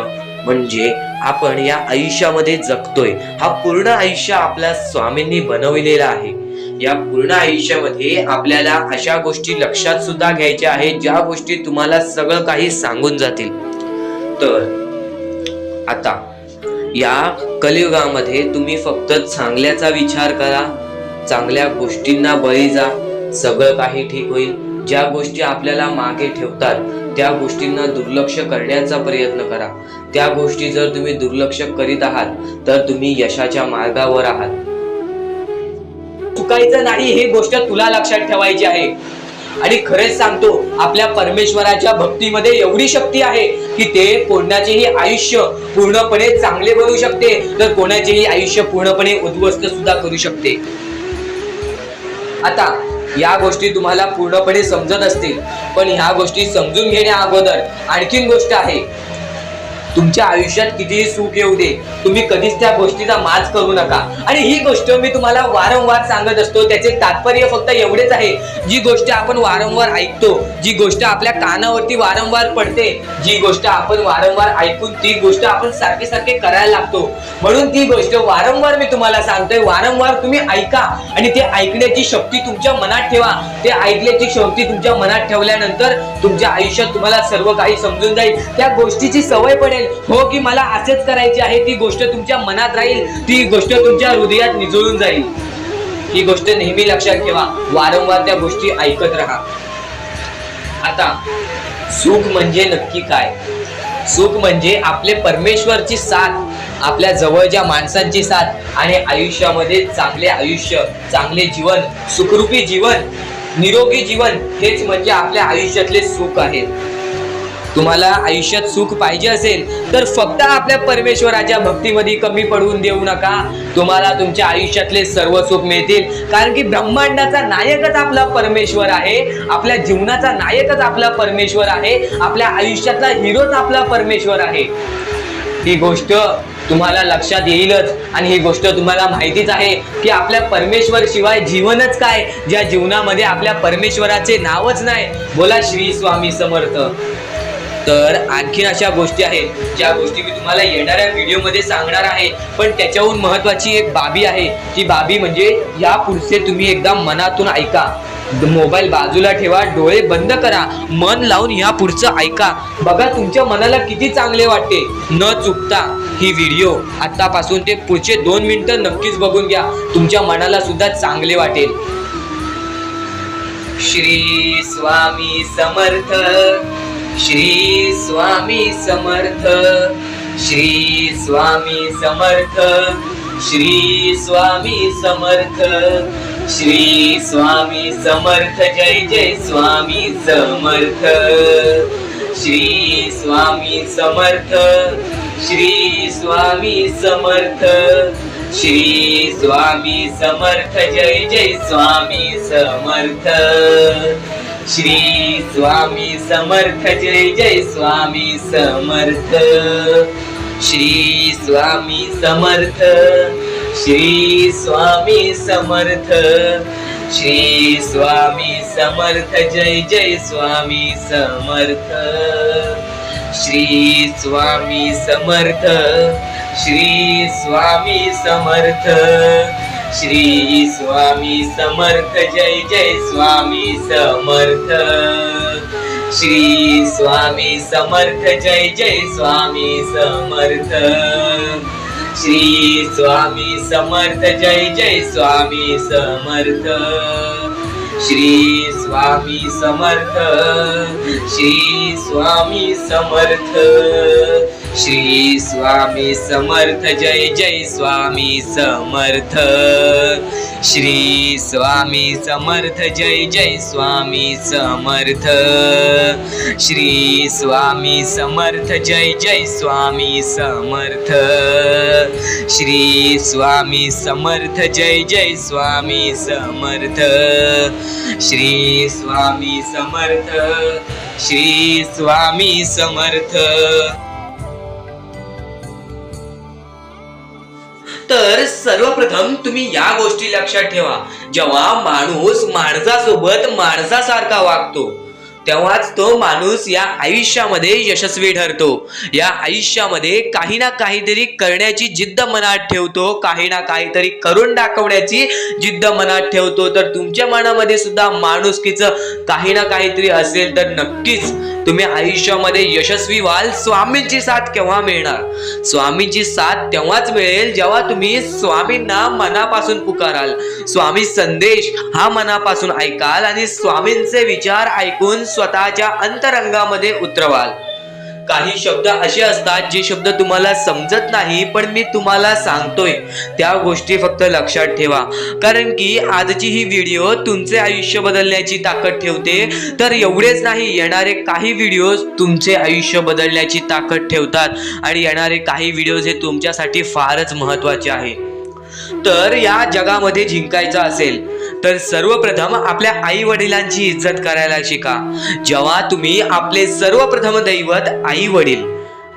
म्हणजे आपण या आयुष्यामध्ये जगतोय, हा पूर्ण आयुष्य आपल्या स्वामींनी बनवलेला आहे. या पूर्ण आयुष्यामध्ये आपल्याला अशा गोष्टी लक्षात सुद्धा घ्यायच्या आहेत ज्या गोष्टी तुम्हाला सगळं काही सांगून जातील. तर आता या कलियुगामध्ये तुम्ही फक्त चांगल्याचा विचार करा, चांगल्या गोष्टींना बळी जा, सगळं काही ठीक होईल. ज्या गोष्टी आपल्याला मागे ठेवतात त्या गोष्टींना दुर्लक्ष करण्याचा प्रयत्न करा. त्या गोष्टी जर तुम्ही दुर्लक्ष करीत आहात तर तुम्ही यशाच्या मार्गावर आहात. चुकायचं नाही ही गोष्ट तुला लक्षात ठेवायची आहे. आणि खरेच सांगतो, आपल्या परमेश्वराच्या भक्तीमध्ये एवढी शक्ती आहे की ते कोणाचेही आयुष्य पूर्णपणे चांगले बनवू शकते, तर कोणाचेही आयुष्य पूर्णपणे उद्ध्वस्त सुद्धा करू शकते. आता या गोष्टी तुम्हाला पूर्णपणे समजत असतील, पण ह्या गोष्टी समजून घेण्या अगोदर आणखीन गोष्ट आहे. तुमच्या आयुष्यात कितीही सुख येऊ दे, तुम्ही कधीच त्या गोष्टीचा माज करू नका. आणि ही गोष्ट मी तुम्हाला वारंवार सांगत असतो. त्याचे तात्पर्य फक्त एवढेच आहे, जी गोष्ट आपण वारंवार ऐकतो, जी गोष्ट आपल्या कानावरती वारंवार पडते, जी गोष्ट आपण वारंवार ऐकून ती गोष्ट आपण सारखे सारखे करायला लागतो, म्हणून ती गोष्ट वारंवार मी तुम्हाला सांगतोय. वारंवार तुम्ही ऐका आणि ते ऐकण्याची शक्ती तुमच्या मनात ठेवा. ते ऐकण्याची शक्ती तुमच्या मनात ठेवल्यानंतर तुमच्या आयुष्यात तुम्हाला सर्व काही समजून जाईल. त्या गोष्टीची सवय पडेल. हो की मला असेच करायचे आहे, ती गोष्ट तुमच्या मनात राहील, ती गोष्ट तुमच्या हृदयात निजळून जाईल. ही गोष्ट नेहमी लक्षात ठेवा. वारंवार त्या गोष्टी ऐकत राहा. आता सुख म्हणजे नक्की काय? सुख म्हणजे आपले परमेश्वरची साथ, आपल्या जवळच्या माणसांची साथ आणि आयुष्यामध्ये चांगले आयुष्य, चांगले जीवन, सुखरूपी जीवन, निरोगी जीवन, हेच म्हणजे आपल्या आयुष्यातले सुख आहे. तुम्हाला आयुष्यात सुख पाहिजे असेल तर फक्त आपल्या परमेश्वराच्या भक्तीमध्ये कमी पडून देऊ नका. तुम्हाला तुमच्या आयुष्यातले सर्व सुख मिळतील, कारण की ब्रह्मांडाचा नायकच आपला परमेश्वर आहे. आपल्या जीवनाचा नायकच आपला परमेश्वर आहे. आपल्या आयुष्यातला हिरोच आपला परमेश्वर आहे. ही गोष्ट तुम्हाला लक्षात येईलच. आणि ही गोष्ट तुम्हाला माहितीच आहे की आपल्या परमेश्वर शिवाय जीवनच काय, ज्या जीवनामध्ये आपल्या परमेश्वराचे नावच नाही. बोला श्री स्वामी समर्थ. तर आणखीन अशा गोष्टी आहेत ज्या गोष्टी मी तुम्हाला येणाऱ्या व्हिडिओमध्ये सांगणार आहे. पण त्याच्याहून महत्वाची एक बाबी आहे. ती बाबी म्हणजे या पुढचे तुम्ही एकदा मनातून ऐका. मोबाईल बाजूला ठेवा, डोळे बंद करा, मन लावून या पुढचं ऐका. बघा तुमच्या मनाला किती चांगले वाटते. न चुकता ही व्हिडिओ आतापासून ते पुढचे 2 मिनिटं नक्कीच बघून घ्या. तुमच्या मनाला सुद्धा चांगले वाटेल. श्री स्वामी समर्थ, श्री स्वामी समर्थ, श्री स्वामी समर्थ, श्री स्वामी समर्थ, श्री स्वामी समर्थ. जय जय स्वामी समर्थ. श्री स्वामी समर्थ, श्री स्वामी समर्थ, श्री स्वामी समर्थ. जय जय स्वामी समर्थ. श्री स्वामी समर्थ. जय जय स्वामी समर्थ. श्री स्वामी समर्थ, श्री स्वामी समर्थ, श्री स्वामी समर्थ. जय जय स्वामी समर्थ. श्री स्वामी समर्थ, श्री स्वामी समर्थ, श्री स्वामी समर्थ. जय जय स्वामी समर्थ. श्री स्वामी समर्थ. जय जय स्वामी समर्थ. श्री स्वामी समर्थ. जय जय स्वामी समर्थ. श्री स्वामी समर्थ. श्री स्वामी समर्थ. श्री स्वामी समर्थ. जय जय स्वामी समर्थ. श्री स्वामी समर्थ. जय जय स्वामी समर्थ. श्री स्वामी समर्थ. जय जय स्वामी समर्थ. श्री स्वामी समर्थ. जय जय स्वामी समर्थ. श्री स्वामी समर्थ. श्री स्वामी समर्थ. तर सर्वप्रथम तुम्ही या गोष्टी लक्षात ठेवा. जेव्हा माणूस माणसासोबत माणसासारखा वागतो, तेव्हाच तो माणूस या आयुष्यामध्ये यशस्वी ठरतो. या आयुष्यामध्ये काही ना काहीतरी करण्याची जिद्द मनात ठेवतो, काही ना काहीतरी करून दाखवण्याची जिद्द मनात ठेवतो. तर तुमच्या मनामध्ये सुद्धा माणुसकीचं काही ना काहीतरी असेल तर नक्कीच तुम्ही आयुष्यामध्ये यशस्वी व्हाल. स्वामींची साथ केव्हा मिळणार? स्वामींची साथ तेव्हाच मिळेल जेव्हा तुम्ही स्वामींना मनापासून पुकाराल, स्वामी संदेश हा मनापासून ऐकाल आणि स्वामींचे विचार ऐकून स्वतःच्या अंतरंगामध्ये उतरवाल. काही शब्द असे असतात जे शब्द तुम्हाला समजत नाही, पण मी तुम्हाला सांगतोय त्या गोष्टी फक्त लक्षात ठेवा. कारण की आजची ही व्हिडिओ तुमचे आयुष्य बदलण्याची ताकद ठेवते. तर एवढेच नाही, येणारे काही व्हिडिओ तुमचे आयुष्य बदलण्याची ताकद ठेवतात आणि येणारे काही व्हिडिओ हे तुमच्यासाठी फारच महत्त्वाचे आहे. तर या जगामध्ये जिंकायचं असेल तर सर्वप्रथम आपल्या आई वडिलांची इज्जत करायला शिका. जेव्हा तुम्ही आपले सर्वप्रथम दैवत आई वडील,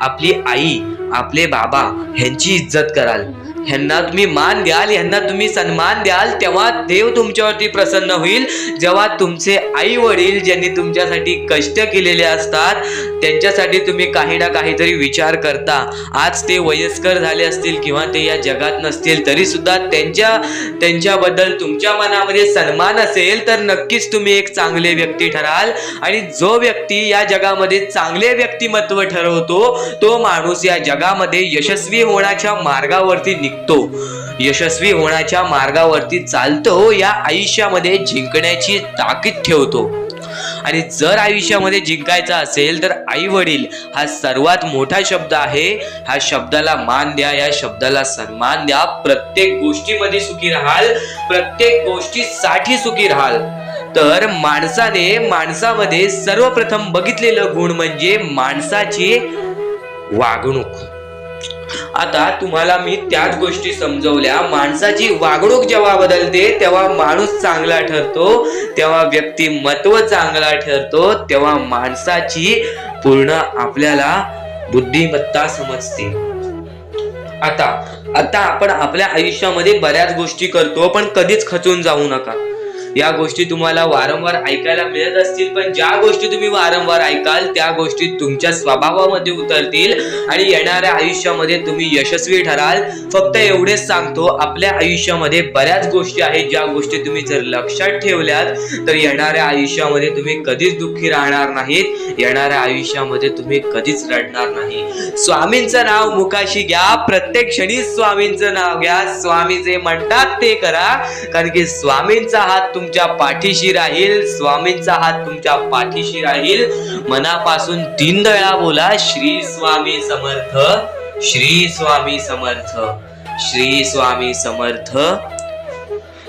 आपली आई, आपले बाबा ह्यांची इज्जत कराल, ह्यांना तुम्ही मान द्याल, ह्यांना तुम्ही सन्मान द्याल, तेव्हा देव तुमच्यावरती प्रसन्न होईल. जेव्हा तुमचे आई वडील ज्यांनी तुमच्यासाठी कष्ट केलेले असतात त्यांच्यासाठी तुम्ही काही ना काहीतरी विचार करता. आज ते वयस्कर झाले असतील किंवा ते या जगात नसतील तरी सुद्धा त्यांच्याबद्दल तुमच्या मनामध्ये सन्मान असेल तर नक्कीच तुम्ही एक चांगले व्यक्ती ठराल. आणि जो व्यक्ती या जगामध्ये चांगले व्यक्तिमत्व ठरवतो तो माणूस या जगामध्ये यशस्वी होण्याच्या मार्गावरती निघतो, यशस्वी होण्याच्या मार्गावरती चालतो, या आयुष्यामध्ये जिंकण्याची ताकद ठेवतो. आणि जर आयुष्यामध्ये जिंकायचं असेल तर आई वडील हा सर्वात मोठा शब्द आहे. ह्या शब्दाला मान द्या, या शब्दाला सन्मान द्या. प्रत्येक गोष्टीमध्ये सुखी राहाल, प्रत्येक गोष्टीसाठी सुखी राहाल. तर माणसामध्ये सर्वप्रथम बघितलेलं गुण म्हणजे माणसाची वागणूक. आता तुम्हाला मी त्याच गोष्टी समजवल्या. माणसाची वागणूक जेव्हा बदलते तेव्हा माणूस चांगला ठरतो, तेव्हा व्यक्तिमत्व चांगला ठरतो, तेव्हा माणसाची पूर्ण आपल्याला बुद्धिमत्ता समजते. आता आपण आपल्या आयुष्यामध्ये बऱ्याच गोष्टी करतो, पण कधीच खचून जाऊ नका. या गोष्टी तुम्हाला वारंवार ऐकायला मिळत असतील, पण ज्या गोष्टी तुम्ही वारंवार ऐकाल त्या गोष्टी तुमच्या स्वभावामध्ये उतरतील आणि येणाऱ्या आयुष्यामध्ये तुम्ही यशस्वी ठराल. फक्त एवढेच सांगतो, आपल्या आयुष्यामध्ये बऱ्याच गोष्टी आहेत ज्या गोष्टी तुम्ही जर लक्षात ठेवल्यात तर येणाऱ्या आयुष्यामध्ये तुम्ही कधीच दुःखी राहणार नाहीत, येणाऱ्या आयुष्यामध्ये तुम्ही कधीच रडणार नाही. स्वामींचं नाव मुखाशी घ्या, प्रत्येक क्षणी स्वामींचं नाव घ्या, स्वामी जे म्हणतात ते करा, कारण की स्वामींचा हात तुमच्या पाठीशी राहील, स्वामींचा हात तुमच्या पाठीशी राहील. मनापासून 3 वेळा बोला, श्री स्वामी समर्थ, श्री स्वामी समर्थ, श्री स्वामी समर्थ.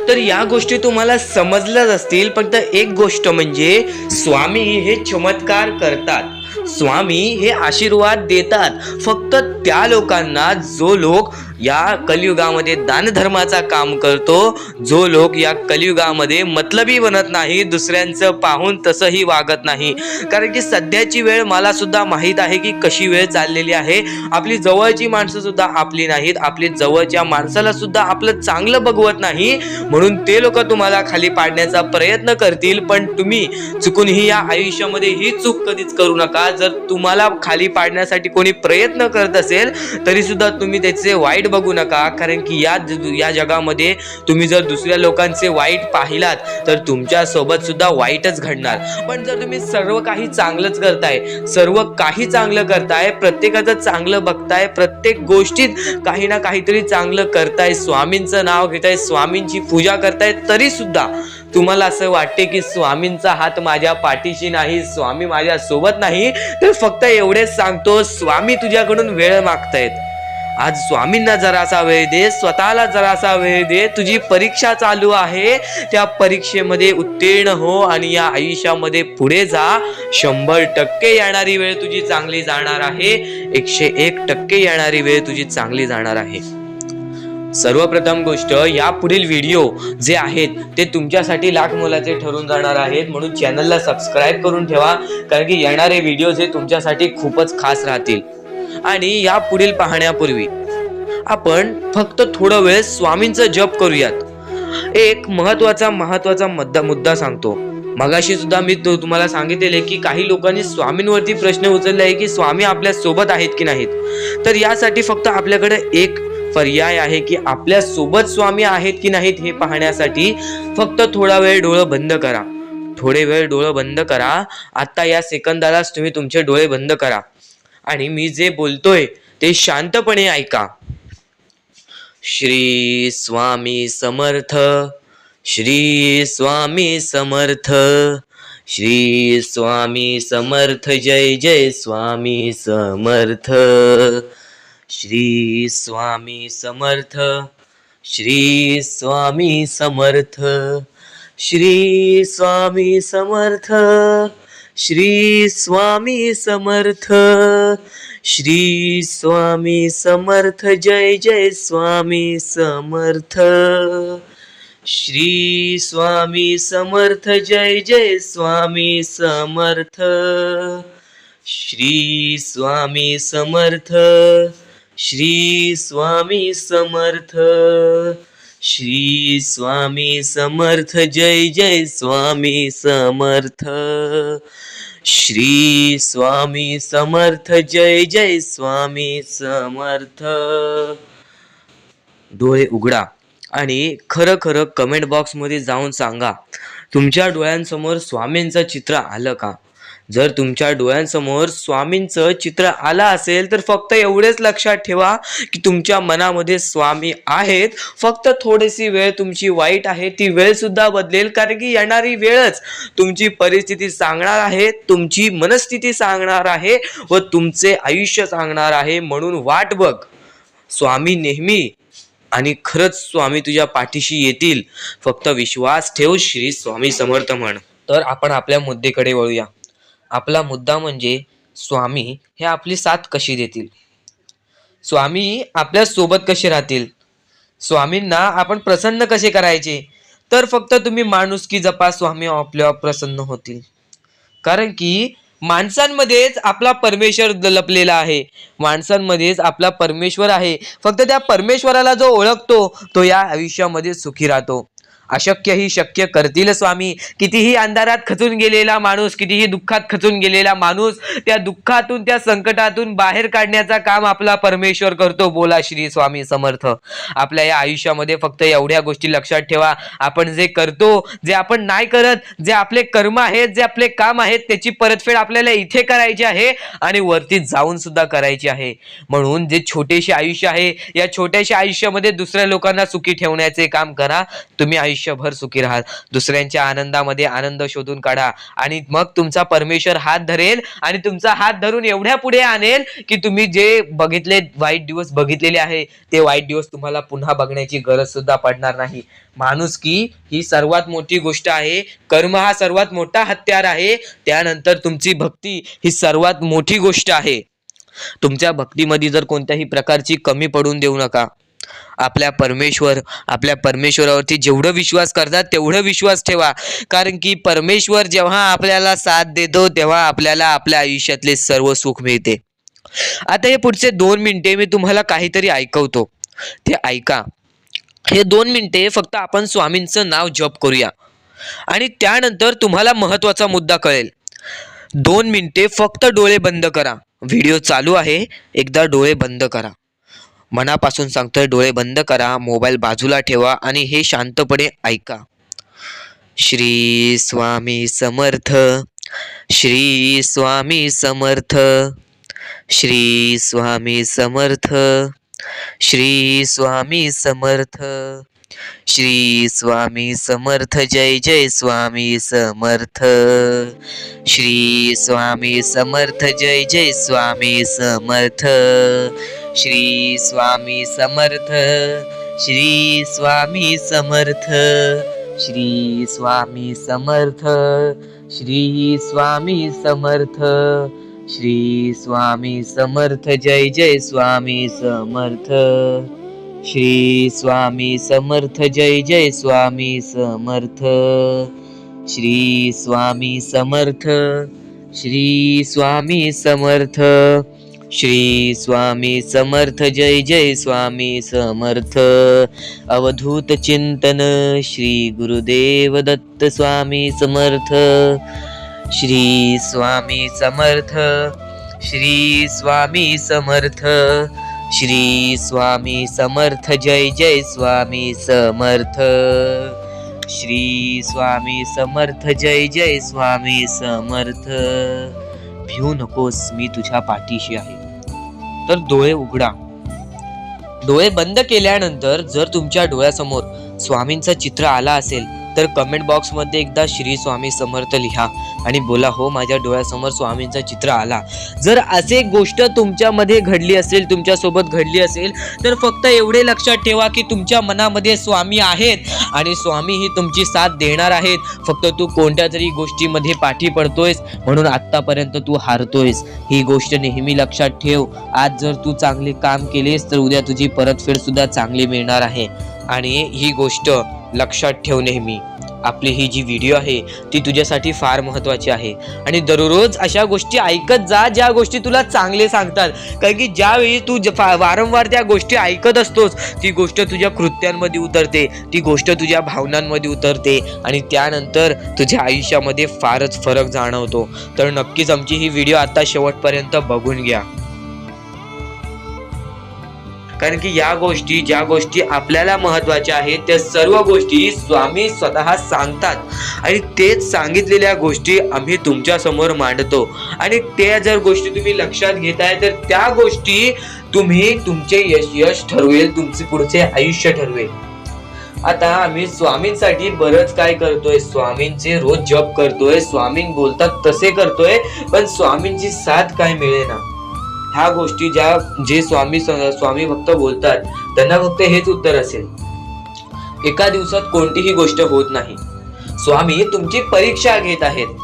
तर या गोष्टी तुम्हाला समजल्याच असतील. फक्त एक गोष्ट म्हणजे स्वामी हे चमत्कार करतात, स्वामी हे आशीर्वाद देतात फक्त त्या लोकांना जो लोक या कलियुगामध्ये दानधर्माचा काम करतो, जो लोक या कलियुगामध्ये मतलबी बनत नाही, दुसऱ्यांचं पाहून तसंही वागत नाही. कारण की सध्याची वेळ मला सुद्धा माहीत आहे की कशी वेळ चाललेली आहे. आपली जवळची माणसं सुद्धा आपली नाहीत, आपली जवळच्या माणसाला सुद्धा आपलं चांगलं बघवत नाही, म्हणून ते लोक तुम्हाला खाली पाडण्याचा प्रयत्न करतील. पण तुम्ही चुकूनही या आयुष्यामध्ये ही चूक कधीच करू नका. जर तुम्हाला खाली पाडण्यासाठी कोणी प्रयत्न करत असेल तरी सुद्धा तुम्ही त्याचे वाईट बघू नका, कारण की या जगामध्ये तुम्ही जर दुसऱ्या लोकांचे वाईट पाहिलात तर तुमच्या सोबत सुद्धा वाईटच घडणार. पण जर तुम्ही सर्व काही चांगलंच करताय, सर्व काही चांगलं करताय, प्रत्येकाचं चांगलं बघताय, प्रत्येक गोष्टीत काही ना काहीतरी चांगलं करताय, स्वामींचं नाव घेताय, स्वामींची पूजा करताय, तरी सुद्धा तुम्हाला असं वाटते की स्वामींचा हात माझ्या पाठीशी नाही, स्वामी माझ्या सोबत नाही, तर फक्त एवढेच सांगतो, स्वामी तुझ्याकडून वेळ मागतायत. आज स्वामींना जरासा वेळ दे, स्वतःला जरासा वेळ दे. तुझी परीक्षा चालू आहे, त्या परीक्षेमध्ये उत्तीर्ण हो आणि या आयुष्यामध्ये पुढे जा. 100% येणारी वेळ तुझी चांगली जाणार आहे, 101% येणारी वेळ तुझी चांगली जाणार आहे. सर्वप्रथम गोष्ट, या पुढील व्हिडिओ जे आहेत ते तुमच्यासाठी लाख मोलाचे ठरून जाणार आहेत, म्हणून चॅनलला सबस्क्राईब करून ठेवा, कारण की येणारे व्हिडिओ हे तुमच्यासाठी खूपच खास राहतील. आणि या पुढील पाहण्यापूर्वी आपण फक्त थोडा वेळ स्वामींचा जप करूयात. एक महत्वाचा मुद्दा सांगतो. मगाशी सुद्धा मी तुम्हाला सांगितलेले की काही लोकांनी स्वामींवरती प्रश्न उचलले आहे की स्वामी आपल्या सोबत आहेत की नाहीत. तर यासाठी फक्त आपल्याकडे एक पर्याय आहे की आपल्या सोबत स्वामी आहेत की नाहीत हे पाहण्यासाठी फक्त थोडा वेळ डोळं बंद करा. थोडे वेळ डोळं बंद करा. आता या सेकंदालाच तुम्ही तुमचे डोळे बंद करा आणि मी जे बोलतोय ते शांतपणे ऐका. श्री स्वामी समर्थ. श्री स्वामी समर्थ. श्री स्वामी समर्थ. जय जय स्वामी समर्थ. श्री स्वामी समर्थ. श्री स्वामी समर्थ. श्री स्वामी समर्थ. श्री स्वामी समर्थ. श्री स्वामी समर्थ. जय जय स्वामी समर्थ. श्री स्वामी समर्थ. जय जय स्वामी समर्थ. श्री स्वामी समर्थ. श्री स्वामी समर्थ. श्री स्वामी समर्थ. जय जय स्वामी समर्थ. श्री स्वामी समर्थ. जय जय स्वामी समर्थ. डोळे उघडा आणि खरं खरं कमेंट बॉक्स मध्ये जाऊन सांगा, तुमच्या डोळ्यांसमोर स्वामींचं चित्र आलं का? जर तुमच्या डोळ्यांसमोर स्वामींचं चित्र आलं असेल तर फक्त एवढेच लक्षात ठेवा की तुमच्या मनामध्ये स्वामी आहेत. फक्त थोडीशी वेळ तुमची वाईट आहे, ती वेळ सुद्धा बदलेल, कारण की येणारी वेळच तुमची परिस्थिती सांगणार आहे, तुमची मनस्थिती सांगणार आहे व तुमचे आयुष्य सांगणार आहे. म्हणून वाट बघ, स्वामी नेहमी आणि खरंच स्वामी तुझ्या पाठीशी येतील. फक्त विश्वास ठेव. श्री स्वामी समर्थ म्हण. तर आपण आपल्या मुद्द्याकडे वळूया. आपला मुद्दा म्हणजे स्वामी हे आपली साथ कशी देतील, स्वामी आपल्या सोबत कसे राहतील, स्वामींना आपण प्रसन्न कसे करायचे. तर फक्त तुम्ही माणुसकी जपा, स्वामी आपल्यावर प्रसन्न होतील. कारण की माणसांमध्येच आपला परमेश्वर लपलेला आहे, माणसांमध्येच आपला परमेश्वर आहे. फक्त त्या परमेश्वराला जो ओळखतो तो या आयुष्यामध्ये सुखी राहतो. अशक्य ही शक्य करतील स्वामी. कितीही अंधारात खचून गेलेला माणूस, कितीही दुःखात खचून गेलेला माणूस, त्या दुःखातून त्या संकटातून बाहेर काढण्याचा काम आपला परमेश्वर करतो. बोला श्री स्वामी समर्थ. आपल्या या आयुष्यामध्ये फक्त एवढ्या गोष्टी लक्षात ठेवा, आपण जे करतो, जे आपण नाही करत, जे आपले कर्म आहेत, जे आपले काम आहेत, त्याची परतफेड आपल्याला इथे करायची आहे आणि वरती जाऊन सुद्धा करायची आहे. म्हणून जे छोटेसे आयुष्य आहे, या छोट्याशा आयुष्यामध्ये दुसऱ्या लोकांना सुखी ठेवण्याचे काम करा. तुम्ही आयुष्यभर सुखी राहाल. दुसऱ्यांच्या आनंदामध्ये आनंद शोधून काढा आणि मग तुमचा परमेश्वर हात धरेल आणि तुमचा हात धरून एवढ्या पुढे आणेल की तुम्ही जे बघितले वाईट दिवस बघितलेले आहे ते वाईट दिवस तुम्हाला पुन्हा बघण्याची गरज सुद्धा पडणार नाही. माणुसकी ही सर्वात मोठी गोष्ट आहे. कर्म हा सर्वात मोठा हत्यार आहे. त्यानंतर तुमची भक्ती ही सर्वात मोठी गोष्ट आहे. तुमच्या भक्तीमध्ये जर कोणत्याही प्रकारची कमी पडून देऊ नका. आपल्या परमेश्वरावरती जेवढं विश्वास करतात तेवढं विश्वास ठेवा. कारण की परमेश्वर जेव्हा आपल्याला साथ देतो तेव्हा आपल्याला आपल्या आयुष्यातले सर्व सुख मिळते. आता हे पुढचे 2 मिनिटे मी तुम्हाला काहीतरी ऐकवतो, ते ऐका. हे 2 मिनिटे फक्त आपण स्वामींचं नाव जप करूया आणि त्यानंतर तुम्हाला महत्त्वाचा मुद्दा कळेल. 2 मिनिटे फक्त डोळे बंद करा. व्हिडिओ चालू आहे, एकदा डोळे बंद करा. मनापासून सांगतोय, डोळे बंद करा, मोबाईल बाजूला ठेवा आणि हे शांतपणे ऐका. श्री स्वामी समर्थ. श्री स्वामी समर्थ. श्री स्वामी समर्थ. श्री स्वामी समर्थ. श्री स्वामी समर्थ. जय जय स्वामी समर्थ. श्री स्वामी समर्थ. जय जय स्वामी समर्थ. श्री स्वामी समर्थ. श्री स्वामी समर्थ. श्री स्वामी समर्थ. श्री स्वामी समर्थ. श्री स्वामी समर्थ. जय जय स्वामी समर्थ. श्री स्वामी समर्थ. जय जय स्वामी समर्थ. श्री स्वामी समर्थ. श्री स्वामी समर्थ. श्री स्वामी समर्थ जय जय स्वामी समर्थ अवधूत चिंतन श्री गुरुदेव दत्त स्वामी समर्थ श्री स्वामी समर्थ श्री स्वामी समर्थ श्री स्वामी समर्थ जय जय स्वामी समर्थ श्री स्वामी समर्थ जय जय स्वामी समर्थ भिवू नकोस मी तुझ्या पाठीशी आहे. तर डोळे उघडा. डोळे बंद केल्यानंतर जर तुमच्या डोळ्यासमोर स्वामींचं चित्र आला असेल तर कमेंट बॉक्स मध्ये एकदा श्री स्वामी समर्थ लिहा आणि बोला हो माझ्या डोळ्यासमोर स्वामींचं चित्र आला. जर असे गोष्ट तुमच्यामध्ये घडली असेल, तुमच्या सोबत घडली असेल तर फक्त एवढे लक्षात ठेवा की तुमच्या मनामध्ये स्वामी आहेत आणि स्वामी ही तुमची साथ देणार आहेत. फक्त तू कोणत्या तरी गोष्टीमध्ये पाठी पडतोयस म्हणून आतापर्यंत तू हारतोयस. ही गोष्ट नेहमी लक्षात ठेव. आज जर तू चांगले काम केलेस तर उद्या तुझी परतफेड सुद्धा चांगली मिळणार आहे. आणि ही गोष्ट लक्षात ठेव नेहमी. आपली ही जी व्हिडिओ आहे ती तुझ्यासाठी फार महत्त्वाची आहे आणि दररोज अशा गोष्टी ऐकत जा ज्या गोष्टी तुला चांगले सांगतात. कारण की ज्यावेळी तू वारंवार त्या गोष्टी ऐकत असतोस ती गोष्ट तुझ्या कृत्यांमध्ये उतरते, ती गोष्ट तुझ्या भावनांमध्ये उतरते आणि त्यानंतर तुझ्या आयुष्यामध्ये फारच फरक जाणवतो. तर नक्कीच आमची ही व्हिडिओ आता शेवटपर्यंत बघून घ्या. कारण की या गोष्टी ज्या गोष्टी आपल्याला महत्त्वाच्या आहेत त्या सर्व गोष्टी स्वामी स्वतः सांगतात आणि तेच सांगितलेल्या गोष्टी आम्ही तुमच्या समोर मांडतो आणि त्या जर गोष्टी तुम्ही लक्षात घेताय तर त्या गोष्टी तुमचे यश ठरवेल, तुमचे पुढचे आयुष्य ठरवेल. आता आम्ही स्वामींसाठी बरंच काय करतोय, स्वामींचे रोज जप करतोय, स्वामी बोलतात तसे करतोय, पण स्वामींची साथ काय मिळेना. ह्या गोष्टी जे स्वामी भक्त बोलतात त्यांना फक्त हेच उत्तर असेल, एका दिवसात कोणतीही गोष्ट होत नाही. स्वामी तुमची परीक्षा घेत आहेत.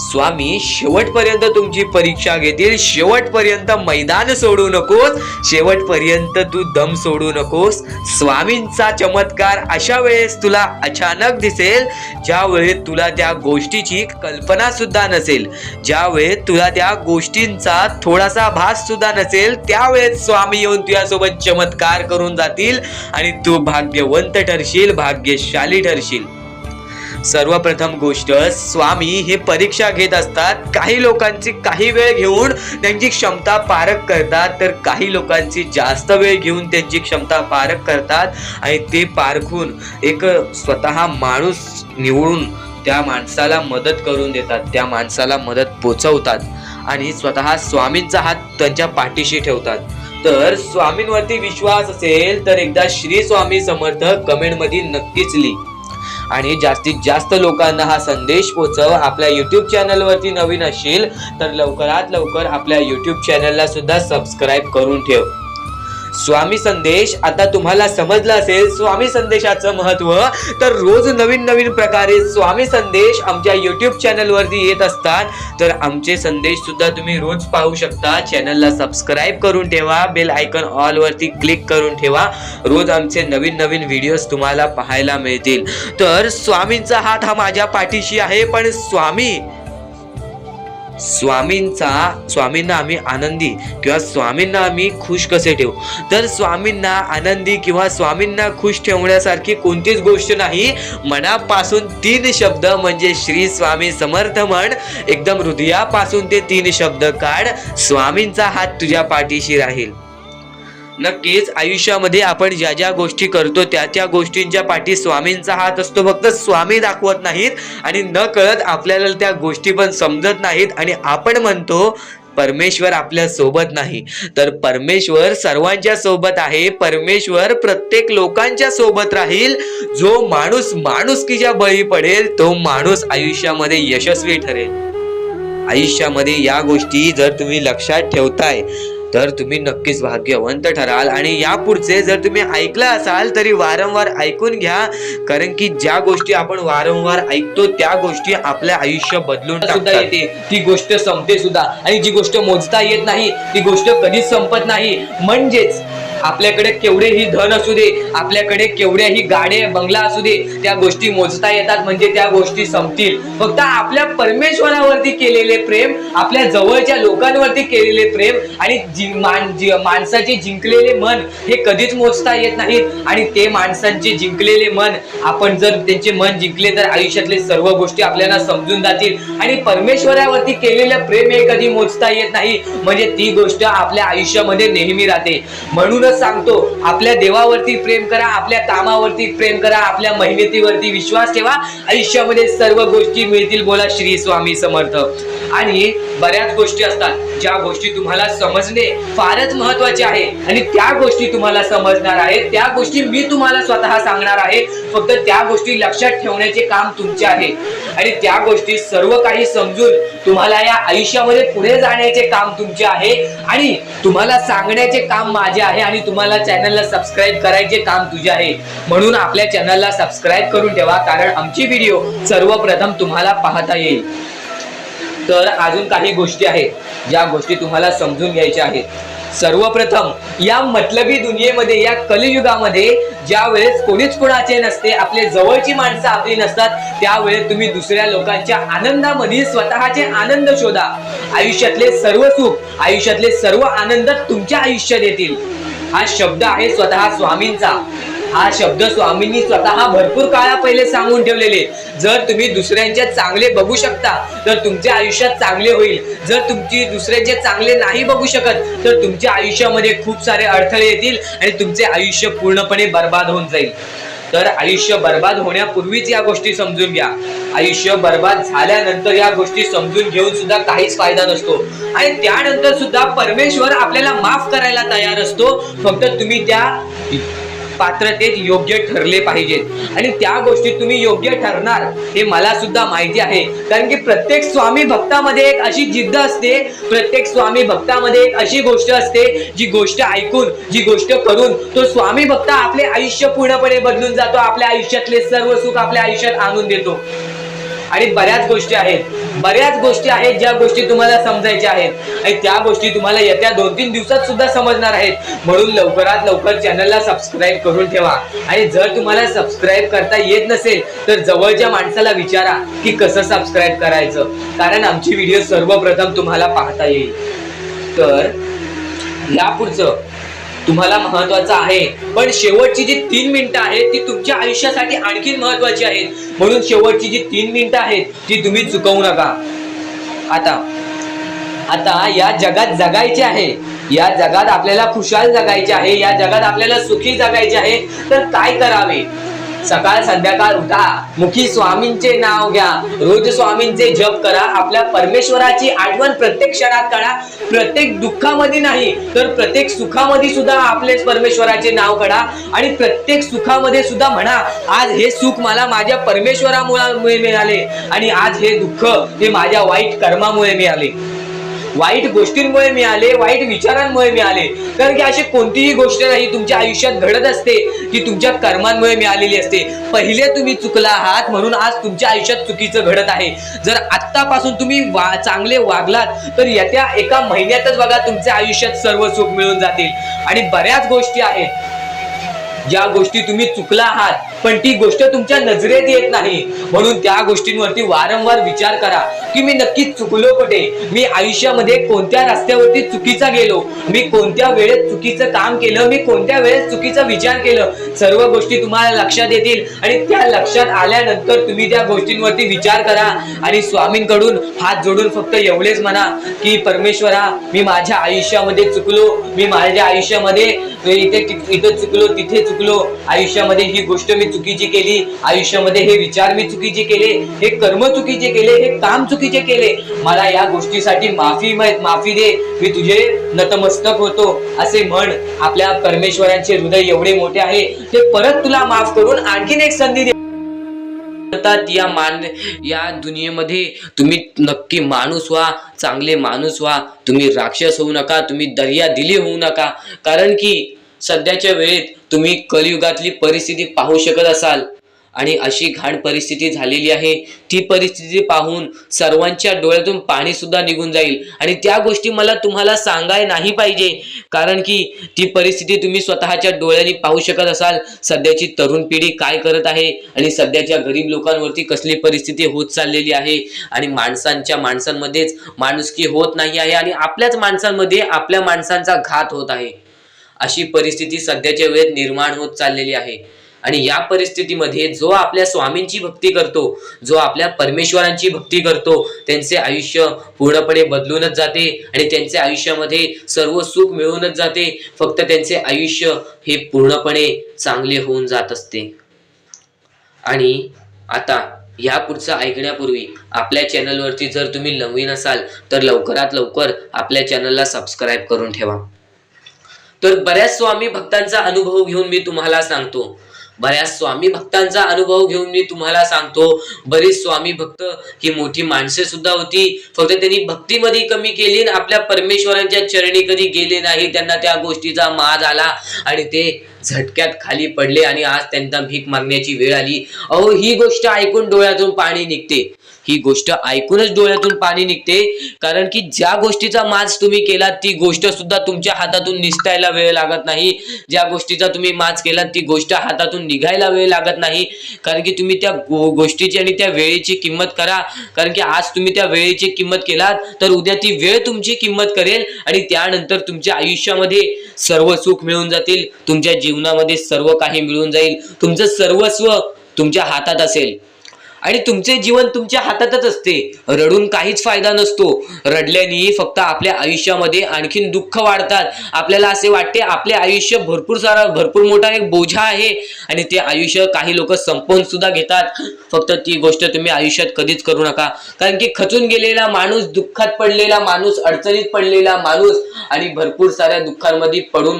स्वामी शेवटपर्यंत तुमची परीक्षा घेतील. शेवटपर्यंत मैदान सोडू नकोस, शेवटपर्यंत तू दम सोडू नकोस. स्वामींचा चमत्कार अशा वेळेस तुला अचानक दिसेल ज्या वेळेस तुला त्या गोष्टीची कल्पना सुद्धा नसेल, ज्या वेळेस तुला त्या गोष्टींचा थोडासा भास सुद्धा नसेल, त्यावेळेस स्वामी येऊन तुझ्यासोबत चमत्कार करून जातील आणि तू भाग्यवंत ठरशील, भाग्यशाली ठरशील. सर्वप्रथम गोष्ट, स्वामी हे परीक्षा घेत असतात. काही लोकांची काही वेळ घेऊन त्यांची क्षमता पारख करतात तर काही लोकांची जास्त वेळ घेऊन त्यांची क्षमता पारख करतात आणि ते पारखून एक स्वतः माणूस निवडून त्या माणसाला मदत करून देतात, त्या माणसाला मदत पोचवतात आणि स्वतः स्वामींचा हात त्यांच्या पाठीशी ठेवतात. तर स्वामींवरती विश्वास असेल तर एकदा श्री स्वामी समर्थ कमेंट मध्ये नक्कीच लिह आणि जास्तीत जास्त लोकांना हा संदेश पोहोचव. आपल्या YouTube चॅनल वरती नवीन असशील तर लवकरात लवकर आपल्या YouTube चॅनलला सुद्धा सबस्क्राईब करून ठेव. स्वामी संदेश आता तुम्हाला समजला असेल स्वामी संदेशाचं महत्व. तर रोज नवीन नवीन प्रकारे स्वामी संदेश आमच्या YouTube चॅनल वरती येत असतात. तर आमचे संदेश सुद्धा तुम्ही रोज पाहू शकता. चॅनलला सबस्क्राईब करून ठेवा, बेल आयकॉन ऑल वरती क्लिक करून ठेवा. रोज आमचे नवीन नवीन व्हिडिओज तुम्हाला पाहायला मिळतील. तर स्वामींचा हात हा माझ्या पाठीशी आहे, पण स्वामींना आम्ही आनंदी किंवा स्वामींना आम्ही खुश कसे ठेवू. तर स्वामींना आनंदी किंवा स्वामींना खुश ठेवण्यासारखी कोणतीच गोष्ट नाही. मनापासून 3 शब्द म्हणजे श्री स्वामी समर्थ म्हण. एकदम हृदयापासून ते 3 शब्द काढ. स्वामींचा हात तुझ्या पाठीशी राहील. नक्कीच आयुष्यामध्ये आपण ज्या ज्या गोष्टी करतो त्या गोष्टींच्या पाठी स्वामींचा हात असतो. फक्त स्वामी दाखवत नाहीत आणि न कळत आपल्याला त्या गोष्टी पण समजत नाहीत आणि आपण म्हणतो परमेश्वर आपल्या सोबत नाही. तर परमेश्वर सर्वांच्या सोबत आहे. परमेश्वर प्रत्येक लोकांच्या सोबत राहील. जो माणूस माणुसकीच्या बळी पडेल तो माणूस आयुष्यामध्ये यशस्वी ठरेल. आयुष्यामध्ये या गोष्टी जर तुम्ही लक्षात ठेवताय तर तुम्ही नक्कीच भाग्यवंत ठराल. आणि यापुढचे जर तुम्ही ऐकलं असाल तरी वारंवार ऐकून घ्या. कारण की ज्या गोष्टी आपण वारंवार ऐकतो त्या गोष्टी आपल्या आयुष्य बदलून सुद्धा येते, ती गोष्ट संपते सुद्धा. आणि जी गोष्ट मोजता येत नाही ती गोष्ट कधीच संपत नाही. म्हणजेच आपल्याकडे केवढेही धन असू दे, आपल्याकडे केवढ्याही गाड्या बंगला असू दे, त्या गोष्टी मोजता येतात म्हणजे त्या गोष्टी संपतील. फक्त आपल्या परमेश्वरावरती केलेले प्रेम, आपल्या जवळच्या लोकांवरती केलेले प्रेम आणि माणसाचे जिंकलेले मन हे कधीच मोजता येत नाहीत. आणि ते माणसांचे जिंकलेले मन, आपण जर त्यांचे मन जिंकले तर आयुष्यातले सर्व गोष्टी आपल्याला समजून जातील. आणि परमेश्वरावरती केलेलं प्रेम हे कधी मोजता येत नाही म्हणजे ती गोष्ट आपल्या आयुष्यामध्ये नेहमी राहते. म्हणूनच सांगतो, आपल्या देवावरती प्रेम करा, आपल्या कामावरती प्रेम करा, आपल्या मेहनतीवरती विश्वास ठेवा, आयुष्यामध्ये सर्व गोष्टी मिळतील. बोला श्री स्वामी समर्थ. आणि बऱ्याच गोष्टी असतात ज्या गोष्टी तुम्हाला समजणे फारच महत्वाचे आहे आणि त्या गोष्टी तुम्हाला समजणार आहेत, त्या गोष्टी मी तुम्हाला स्वतः सांगणार आहे. फक्त त्या गोष्टी लक्षात ठेवण्याचे काम तुमचे आहे आणि त्या गोष्टी सर्व काही समजून तुम्हाला या आयुष्यामध्ये पुढे जाण्याचे काम तुमचे आहे आणि तुम्हाला सांगण्याचे काम माझे आहे आणि तुम्हाला चॅनलला सबस्क्राईब करायचे काम तुझे आहे. म्हणून आपल्या चॅनलला सबस्क्राईब करून ठेवा, कारण आमची व्हिडिओ सर्वप्रथम तुम्हाला पाहता येईल. तर अजून काही गोष्टी आहेत ज्या गोष्टी तुम्हाला समजून घ्यायच्या आहेत. सर्वप्रथम, या मतलबी दुनियेमध्ये, या कलियुगामध्ये ज्या वेळेस कोणीच कोणाचे नसते, आपले जवळची माणसं आपली नसतात, त्यावेळेस तुम्ही दुसऱ्या लोकांच्या आनंदामध्ये स्वतःचे आनंद शोधा. आयुष्यातले सर्व सुख, आयुष्यातले सर्व आनंद तुमच्या आयुष्यात येतील. हा शब्द आहे स्वतः स्वामींचा. हा शब्द स्वामींनी स्वतः भरपूर काळा पहिले सांगून ठेवलेले. जर तुम्ही दुसऱ्यांचे चांगले बघू शकता तर तुमच्या आयुष्यात चांगले होईल. जर तुमची दुसऱ्यांचे चांगले नाही बघू शकत तर तुमच्या आयुष्यामध्ये खूप सारे अडथळे येतील आणि तुमचे आयुष्य पूर्णपणे बर्बाद होऊन जाईल. तर आयुष्य बर्बाद होण्यापूर्वीच या गोष्टी समजून घ्या. आयुष्य बर्बाद झाल्यानंतर या गोष्टी समजून घेऊन सुद्धा काहीच फायदा नसतो आणि त्यानंतर सुद्धा परमेश्वर आपल्याला माफ करायला तयार असतो. फक्त तुम्ही त्या पात्रतेत योग्य ठरले पाहिजेत आणि त्या गोष्टी तुम्ही योग्य ठरणार हे मला सुद्धा माहिती आहे. कारण की प्रत्येक स्वामी भक्तामध्ये एक अशी जिद्द असते, प्रत्येक स्वामी भक्तामध्ये एक अशी गोष्ट असते, जी गोष्ट ऐकून, जी गोष्ट करून तो स्वामी भक्त आपले आयुष्य पूर्णपणे बदलून जातो, आपल्या आयुष्यातले सर्व सुख आपल्या आयुष्यात आणून देतो. आणि बऱ्याच गोष्टी आहेत ज्या गोष्टी तुम्हाला समजायच्या आहेत आणि त्या गोष्टी तुम्हाला येत्या 2-3 दिवसात सुद्धा समजणार आहेत. म्हणून लवकरात लवकर चॅनलला सबस्क्राईब करून ठेवा आणि जर तुम्हाला सबस्क्राईब करता येत नसेल तर जवळच्या माणसाला विचारा की कसं सबस्क्राईब करायचं, कारण आमची व्हिडिओ सर्वप्रथम तुम्हाला पाहता येईल. तर यापुढचं तुम्हाला महत्वाचं आहे, पण शेवटची जी 3 मिनिटं आहेत ती तुमच्या आयुष्यासाठी आणखी महत्वाची आहेत. म्हणून शेवटची जी 3 मिनिटं आहेत ती तुम्ही चुकवू नका. आता या जगात जगायचे आहे, या जगात आपल्याला खुशाल जगायचे आहे, या जगात आपल्याला सुखी जगायचे आहे. तर काय करावे? सकाळ संध्याकाळ उठा, मुखी स्वामींचे नाव घ्या, रोज स्वामींचे जप करा, आपल्या परमेश्वराची आठवण प्रत्येक क्षणात काढा. प्रत्येक दुःखामध्ये नाही तर प्रत्येक सुखामध्ये सुद्धा आपले परमेश्वराचे नाव काढा आणि प्रत्येक सुखामध्ये सुद्धा म्हणा, आज हे सुख मला माझ्या परमेश्वरामुळे मिळाले आणि आज हे दुःख हे माझ्या वाईट कर्मामुळे मिळाले, वाईट गोष्टींमुळे मिळाले, वाईट विचारांमुळे मिळाले. कारण की अशी कोणतीही गोष्ट नाही तुमच्या आयुष्यात घडत असते की तुमच्या कर्मांमुळे मिळालेली असते. पहिले तुम्ही चुकला आहात म्हणून आज तुमच्या आयुष्यात चुकीचं घडत आहे. जर आत्तापासून तुम्ही चांगले वागलात तर येत्या एका महिन्यातच बघा तुमच्या आयुष्यात सर्व सुख मिळून जातील. आणि बऱ्याच गोष्टी आहेत ज्या गोष्टी तुम्ही चुकला आहात पण ती गोष्ट तुमच्या नजरेत येत नाही. म्हणून त्या गोष्टींवरती वारंवार विचार करा की मी नक्की चुकलो कुठे, मी आयुष्यामध्ये कोणत्या रस्त्यावरती चुकीचा गेलो, मी कोणत्या वेळेत चुकीचं काम केलं, मी कोणत्या वेळेस चुकीचा विचार केलं. सर्व गोष्टी तुम्हाला लक्षात येतील आणि त्या लक्षात आल्यानंतर तुम्ही त्या गोष्टींवरती विचार करा आणि स्वामींकडून हात जोडून फक्त एवढेच म्हणा की परमेश्वरा, मी माझ्या आयुष्यामध्ये चुकलो, मी माझ्या आयुष्यामध्ये इथे चुकलो, तिथे चुकलो, आयुष्यामध्ये ही गोष्ट मी चुकीची केली, आयुष्यामध्ये हे विचार मी चुकीचे केले, हे कर्म चुकीचे केले, हे काम चुकीचे केले, मला या गोष्टीसाठी माफी दे, मी तुझे नतमस्तक होतो असे म्हण. आपल्या परमेश्वरांचे हृदय एवढे मोठे आहे ते परत तुला माफ करून आणखीन एक संधी दे. या दुनियेमध्ये तुम्ही नक्की माणूस व्हा, चांगले माणूस व्हा, तुम्ही राक्षस होऊ नका, तुम्ही दर्या दिली होऊ नका. कारण की सध्याच्या वेळेत तुम्ही कलियुगातली परिस्थिती पाहू शकत असाल. आणि अशी घाण परिस्थिती झालेली आहे, ती परिस्थिती पाहून सर्वांच्या डोळ्यातून पाणी सुद्धा निघून जाईल. आणि त्या गोष्टी मला तुम्हाला सांगाय नाही पाहिजे, कारण की ती परिस्थिती तुम्ही स्वतःच्या डोळ्यांनी पाहू शकत असाल. सध्याची तरुण पिढी काय करत आहे आणि सध्याच्या गरीब लोकांवरती कसली परिस्थिती होत चाललेली आहे. आणि माणसांमध्येच माणुसकी होत नाही आहे आणि आपल्याच माणसांमध्ये आपल्या माणसांचा घात होत आहे. अशी परिस्थिती सध्याच्या वेळेत निर्माण होत चाललेली आहे. आणि या परिस्थितीमध्ये जो आपल्या स्वामींची भक्ती करतो, जो आपल्या परमेश्वरांची भक्ती करतो, त्यांचे आयुष्य पूर्णपणे बदलूनच जाते आणि त्यांच्या आयुष्यामध्ये सर्व सुख मिळूनच जाते. फक्त त्यांचे आयुष्य हे पूर्णपणे चांगले होऊन जात असते. आणि आता या पुढचं ऐकण्यापूर्वी आपल्या चॅनलवरती जर तुम्ही नवीन असाल तर लवकरात लवकर आपल्या चॅनलला सबस्क्राईब करून ठेवा. तर बऱ्याच स्वामी भक्तांचा अनुभव घेऊन मी तुम्हाला सांगतो, बरीच स्वामी भक्त ही मोठी माणसे सुद्धा होती, फक्त त्यांनी भक्तीमध्ये कमी केली आणि आपल्या परमेश्वरांच्या चरणी कधी गेले नाही. त्यांना त्या गोष्टीचा माज आला आणि ते झटक्यात खाली पडले आणि आज त्यांना भीक मागण्याची वेळ आली. अहो, ही गोष्ट ऐकून डोळ्यातून पाणी निघते, ही गोष्ट ऐकूनच डोळ्यातून पाणी निघते. कारण की ज्या गोष्टीचा माज तुम्ही केला ती गोष्ट सुद्धा तुमच्या हातातून निसटायला वेळ लागत नाही. ज्या गोष्टीचा तुम्ही माज केला ती गोष्ट हातातून निघायला वेळ लागत नाही. कारण की तुम्ही त्या गोष्टीची आणि त्या वेळेची किंमत करा. कारण की आज तुम्ही त्या वेळेची किंमत केलात तर उद्या ती वेळ तुमची किंमत करेल आणि त्यानंतर तुमच्या आयुष्यामध्ये सर्व सुख मिळून जातील. तुमच्या जीवनामध्ये सर्व काही मिळून जाईल. तुमचं सर्वस्व तुमच्या हातात असेल आणि तुमचे जीवन तुमच्या हातातच असते. रडून काहीच फायदा नसतो. रडल्याने फक्त आपल्या आयुष्यामध्ये आणखीन दुःख वाढतात. आपल्याला असे वाटते आपले आयुष्य भरपूर मोठा एक बोझा आहे आणि ते आयुष्य काही लोक संपवून सुद्धा घेतात. फक्त ती गोष्ट तुम्ही आयुष्यात कधीच करू नका. कारण की खचून गेलेला माणूस, दुःखात पडलेला माणूस, अडचणीत पडलेला माणूस आणि भरपूर साऱ्या दुःखांमध्ये पडून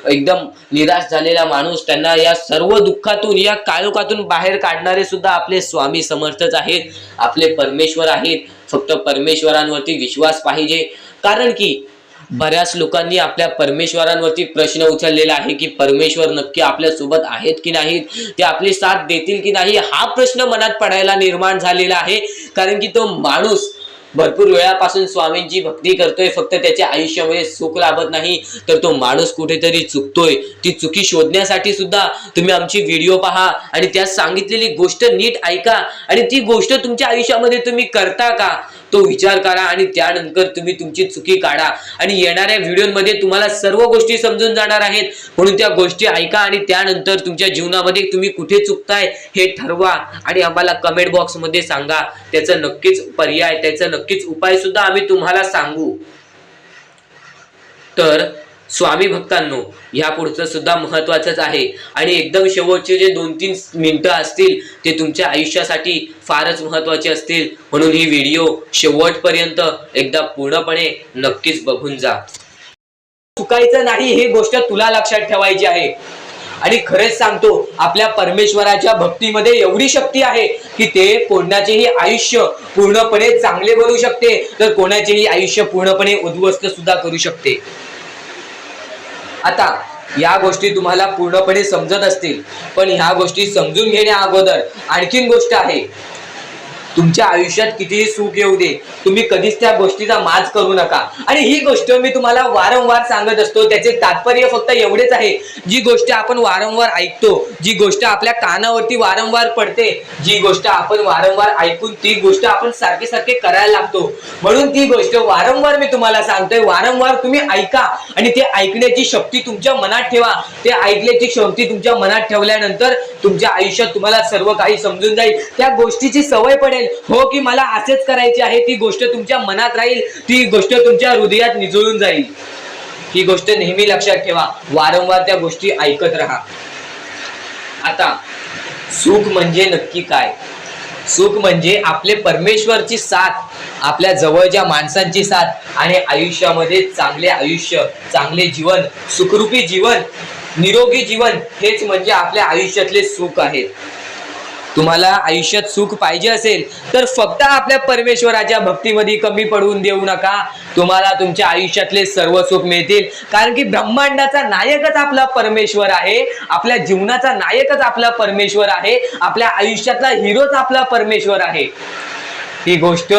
एकदम निराश झालेला माणूस, त्यांना या सर्व दुःखातून, या काळोखातून बाहेर काढणारे सुद्धा आपले स्वामी समर्थच आहेत, आपले परमेश्वर आहेत. फक्त परमेश्वरांवरती विश्वास पाहिजे. कारण की बऱ्याच लोकांनी आपल्या परमेश्वरांवरती प्रश्न उचललेला आहे की परमेश्वर नक्की आपल्या सोबत आहेत की नाहीत, ते आपली साथ देतील की नाही, हा प्रश्न मनात पडायला निर्माण झालेला आहे. कारण की तो माणूस भरपूर वेळापासून स्वामींची भक्ती करतोय, फक्त त्याच्या आयुष्यामध्ये सुख लाभत नाही, तर तो माणूस कुठेतरी चुकतोय. ती चुकी शोधण्यासाठी सुद्धा तुम्ही आमची व्हिडिओ पहा आणि त्यात सांगितलेली गोष्ट नीट ऐका आणि ती गोष्ट तुमच्या आयुष्यामध्ये तुम्ही करता का तो विचार करा आणि त्यानंतर तुम्ही तुमची चुकी काढा. आणि येणाऱ्या व्हिडिओमध्ये तुम्हाला सर्व गोष्टी समजून जाणार आहेत. म्हणून त्या गोष्टी ऐका आणि त्यानंतर तुमच्या जीवनामध्ये तुम्ही कुठे चुकताय हे ठरवा आणि आम्हाला कमेंट बॉक्स मध्ये सांगा. त्याचं नक्कीच पर्याय, त्याचं नक्कीच उपाय सुद्धा आम्ही तुम्हाला सांगू. तर स्वामी भक्तांनो, या पुढचं सुद्धा महत्वाचंच आहे आणि एकदम शेवटचे जे 2-3 मिनिटं असतील ते तुमच्या आयुष्यासाठी फारच महत्वाचे असतील. म्हणून ही व्हिडिओ शेवटपर्यंत एकदा पूर्णपणे नक्कीच बघून जा. चुकायचं नाही ही गोष्ट तुला लक्षात ठेवायची आहे. आणि खरेच सांगतो, आपल्या परमेश्वराच्या भक्तीमध्ये एवढी शक्ती आहे की ते कोणाचेही आयुष्य पूर्णपणे चांगले बनवू शकते, तर कोणाचेही आयुष्य पूर्णपणे उद्ध्वस्त सुद्धा करू शकते. आता या गोष्टी तुम्हाला पूर्णपणे समजत असतील, पण ह्या गोष्टी समजून घेण्या अगोदर आणखीन गोष्ट आहे. तुमच्या आयुष्यात कितीही सुख येऊ दे, तुम्ही कधीच त्या गोष्टीचा माज करू नका. आणि ही गोष्ट मी तुम्हाला वारंवार सांगत असतो. त्याचे तात्पर्य फक्त एवढेच आहे, जी गोष्ट आपण वारंवार ऐकतो, जी गोष्ट आपल्या कानावरती वारंवार पडते, जी गोष्ट आपण वारंवार ऐकून ती गोष्ट आपण सारखे सारखे करायला लागतो. म्हणून ती गोष्ट वारंवार मी तुम्हाला सांगतोय, वारंवार तुम्ही ऐका आणि ते ऐकण्याची शक्ती तुमच्या मनात ठेवा. ते ऐकण्याची शक्ती तुमच्या मनात ठेवल्यानंतर तुमच्या आयुष्यात तुम्हाला सर्व काही समजून जाईल. त्या गोष्टीची सवय पडेल. हो की मला असेच करायचे आहे, ती गोष्ट तुमच्या मनात राहील, ती गोष्ट तुमच्या हृदयात निजळून जाईल. ही गोष्ट नेहमी लक्षात ठेवा. वारंवार त्या गोष्टी ऐकत राहा. आता सुख म्हणजे नक्की काय? सुख म्हणजे आपले परमेश्वरची साथ, आपल्या जवळच्या माणसांची साथ आणि आयुष्यामध्ये चांगले आयुष्य, चांगले जीवन, सुखरूपी जीवन, निरोगी जीवन, हेच म्हणजे आपल्या आयुष्यातले सुख आहे. तुम्हाला आयुष्यात सुख पाहिजे असेल तर फक्त आपल्या परमेश्वराच्या भक्तीमध्ये कमी पडून देऊ नका. तुम्हाला तुमच्या आयुष्यातले सर्व सुख मिळतील. कारण की ब्रह्मांडाचा नायकच आपला परमेश्वर आहे. आपल्या जीवनाचा नायकच आपला परमेश्वर आहे. आपल्या आयुष्यातला हिरोच आपला परमेश्वर आहे. ही गोष्ट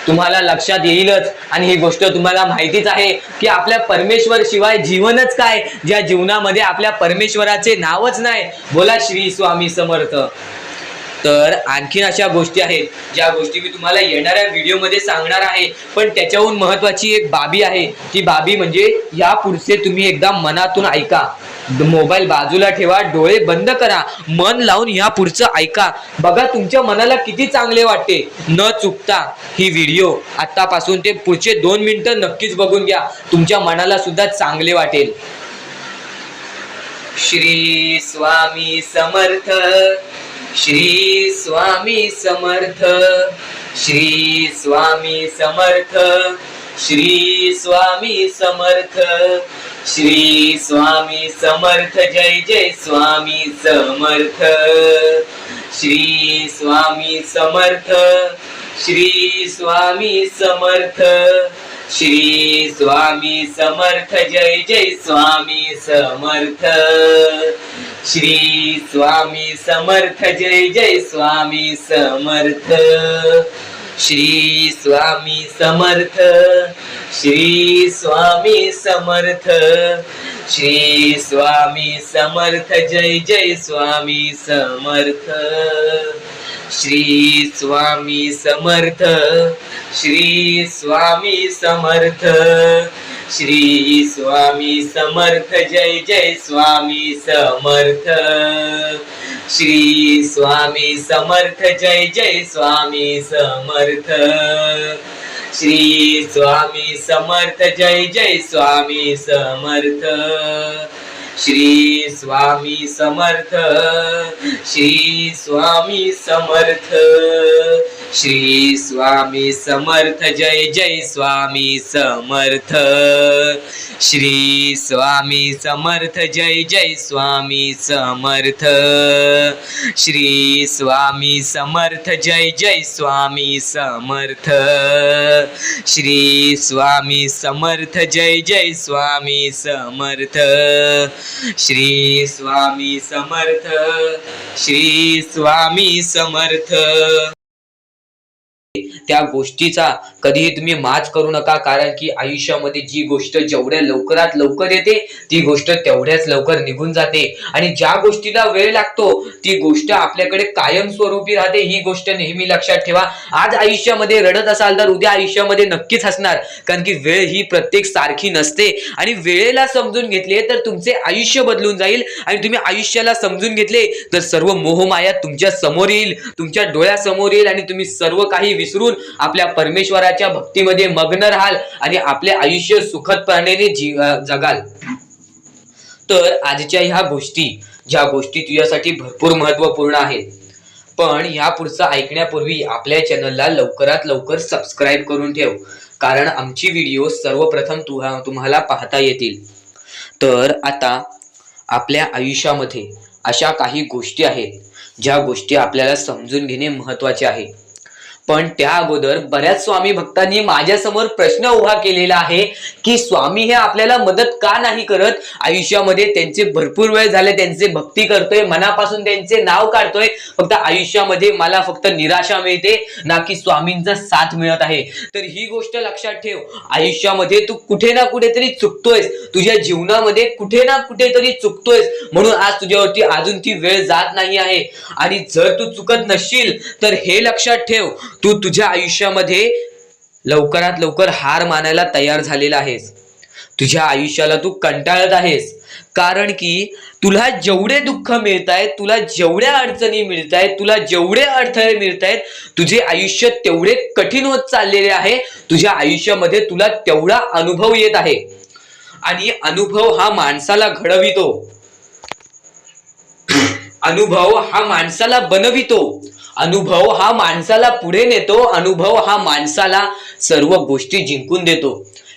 तुम्हाला लक्षात येईलच. आणि ही गोष्ट तुम्हाला माहितीच आहे की आपल्या परमेश्वर शिवाय जीवनच काय, ज्या जीवनामध्ये आपल्या परमेश्वराचे नावच नाही. बोला श्री स्वामी समर्थ. तर आणखीन अशा गोष्टी आहेत ज्या गोष्टी मी तुम्हाला येणाऱ्या व्हिडिओमध्ये सांगणार आहे. पण त्याच्याहून महत्वाची एक बाबी आहे. ती बाबी म्हणजे या पुढचे तुम्ही एकदा मनातून ऐका. मोबाईल बाजूला ठेवा, डोळे बंद करा, मन लावून या पुढचं ऐका. बघा तुमच्या मनाला किती चांगले वाटते. न चुकता ही व्हिडिओ आतापासून ते पुढचे 2 मिनिटं नक्कीच बघून घ्या. तुमच्या मनाला सुद्धा चांगले वाटेल. श्री स्वामी समर्थ. श्री स्वामी समर्थ. श्री स्वामी समर्थ. श्री स्वामी समर्थ. श्री स्वामी समर्थ. जय जय स्वामी समर्थ. श्री स्वामी समर्थ. श्री स्वामी समर्थ. श्री स्वामी समर्थ. जय जय स्वामी समर्थ. श्री स्वामी समर्थ. जय जय स्वामी समर्थ. श्री स्वामी समर्थ. श्री स्वामी समर्थ. श्री स्वामी समर्थ. जय जय स्वामी समर्थ. श्री स्वामी समर्थ. श्री स्वामी समर्थ. श्री स्वामी समर्थ. जय जय स्वामी समर्थ. श्री स्वामी समर्थ. जय जय स्वामी समर्थ. श्री स्वामी समर्थ. जय जय स्वामी समर्थ. श्री स्वामी समर्थ. श्री स्वामी समर्थ. श्री स्वामी समर्थ. जय जय स्वामी समर्थ. श्री स्वामी समर्थ. जय जय स्वामी समर्थ. श्री स्वामी समर्थ. जय जय स्वामी समर्थ. श्री स्वामी समर्थ. जय जय स्वामी समर्थ. श्री स्वामी समर्थ. श्री स्वामी समर्थ. त्या गोष्टीचा कधीही तुम्ही माज करू नका. कारण की आयुष्यामध्ये जी गोष्ट जेवढ्या लवकरात लवकर येते ती गोष्ट तेवढ्याच लवकर निघून जाते. आणि ज्या गोष्टीला वेळ लागतो ती गोष्ट आपल्याकडे कायमस्वरूपी राहते. ही गोष्ट नेहमी लक्षात ठेवा. आज आयुष्यामध्ये रडत असाल तर उद्या आयुष्यामध्ये नक्कीच हसणार. कारण की वेळ ही प्रत्येक सारखी नसते. आणि वेळेला समजून घेतले तर तुमचे आयुष्य बदलून जाईल. आणि तुम्ही आयुष्याला समजून घेतले तर सर्व मोहमाया तुमच्या समोर येईल, तुमच्या डोळ्यासमोर येईल. आणि तुम्ही सर्व काही विसरून आपल्या परमेश्वराच्या भक्तीमध्ये मग्न राहाल आणि आपले आयुष्य सुखदपणे जगाल. तर आजच्या ह्या गोष्टी, ज्या गोष्टी तुझ्यासाठी भरपूर महत्वपूर्ण आहेत, पण ह्या पुढचं ऐकण्यापूर्वी आपल्या चॅनलला लवकरात लवकर सबस्क्राईब करून ठेव. कारण आमची व्हिडिओ सर्वप्रथम तुम्हाला पाहता येतील. तर आता आपल्या आयुष्यामध्ये अशा काही गोष्टी आहेत ज्या गोष्टी आपल्याला समजून घेणे महत्वाचे आहे. पण त्या अगोदर बऱ्याच स्वामी भक्तांनी माझ्यासमोर प्रश्न उभा केलेला आहे की स्वामी हे आपल्याला मदत का नाही करत. आयुष्यामध्ये त्यांचे भरपूर वेळ झाले, त्यांचे भक्ती करतोय, मनापासून त्यांचे नाव काढतोय, फक्त आयुष्यामध्ये मला फक्त निराशा मिळते, ना की स्वामींचा साथ मिळत आहे. तर ही गोष्ट लक्षात ठेव. आयुष्यामध्ये तू कुठे ना कुठेतरी चुकतोयस, तुझ्या जीवनामध्ये कुठे ना कुठेतरी चुकतोयस. म्हणून आज तुझ्यावरती अजून ती वेळ जात नाही आहे. आणि जर तू चुकत नसशील तर हे लक्षात ठेव, तू तुझ्या आयुष्यामध्ये लवकरात लवकर हार मानायला तयार झालेला आहेस. तुझ्या आयुष्याला तू कंटाळत आहेस. कारण की तुला जेवढे दुःख मिळतायत, तुला जेवढ्या अडचणी मिळतायत, तुला जेवढे अडथळे मिळतायत, तुझे आयुष्य तेवढे कठीण होत चाललेले आहे. तुझ्या आयुष्यामध्ये तुला तेवढा अनुभव येत आहे. आणि अनुभव हा माणसाला घडवितो, अनुभव हा माणसाला बनवितो, अनुभव हा माणसाला पुढे नेतो, अनुभव हा माणसाला सर्व गोष्टी जिंकून देतो.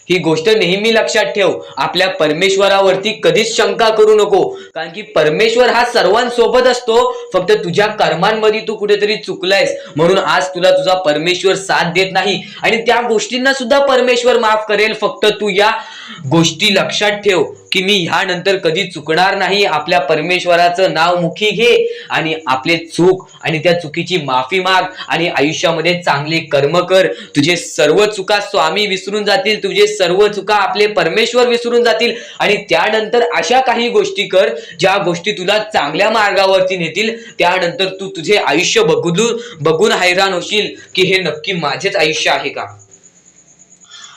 ही गोष्ट नेहमी लक्षात ठेव. आपल्या परमेश्वरावरती कधीच शंका करू नको, कारण की परमेश्वर हा सर्वांसोबत असतो. फक्त तुझ्या कर्मांमध्ये तू कुठेतरी चुकलायस म्हणून आज तुला तुझा परमेश्वर साथ देत नाही, आणि त्या गोष्टींना सुद्धा परमेश्वर माफ करेल. फक्त तू या गोष्टी लक्षात ठेव की मी ह्यानंतर कधी चुकणार नाही. आपल्या परमेश्वराचं नाव मुखी घे आणि आपले चूक आणि त्या चुकीची माफी माग आणि आयुष्यामध्ये चांगले कर्म कर. तुझे सर्व चुका स्वामी विसरून जातील, तुझे सर्व चुका आपले परमेश्वर विसरून जातील, आणि त्यानंतर अशा काही गोष्टी कर ज्या गोष्टी तुला चांगल्या मार्गावरती नेतील. त्यानंतर तू तुझे आयुष्य बघून हैराण होशील की हे नक्की माझेच आयुष्य आहे का.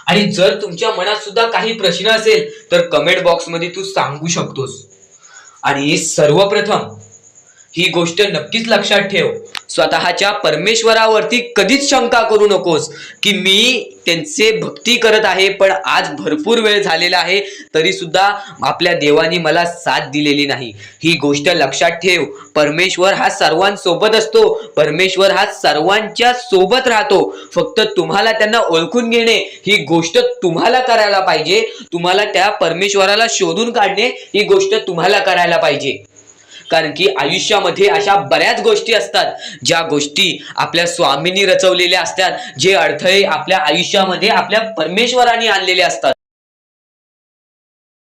आणि जर तुमच्या मनात सुद्धा काही प्रश्न असेल तर कमेंट बॉक्स मध्ये तू सांगू शकतोस. आणि सर्वप्रथम ही गोष्ट नक्कीच लक्षात ठेव, स्वतःच्या परमेश्वरावरती कधीच शंका करू नकोस की मी त्यांचे भक्ती करत आहे पण आज भरपूर वेळ झालेला आहे तरी सुद्धा आपल्या देवानी मला साथ दिलेली नाही. ही गोष्ट लक्षात ठेव, परमेश्वर हा सर्वांसोबत असतो, परमेश्वर हा सर्वांच्या सोबत राहतो. फक्त तुम्हाला त्यांना ओळखून घेणे ही गोष्ट तुम्हाला करायला पाहिजे. तुम्हाला त्या परमेश्वराला शोधून काढणे ही गोष्ट तुम्हाला करायला पाहिजे. कारण की आयुष्यामध्ये अशा बऱ्याच गोष्टी असतात ज्या गोष्टी आपल्या स्वामींनी रचवलेल्या असतात, जे अडथळे आपल्या आयुष्यामध्ये आपल्या परमेश्वराने आणलेले असतात.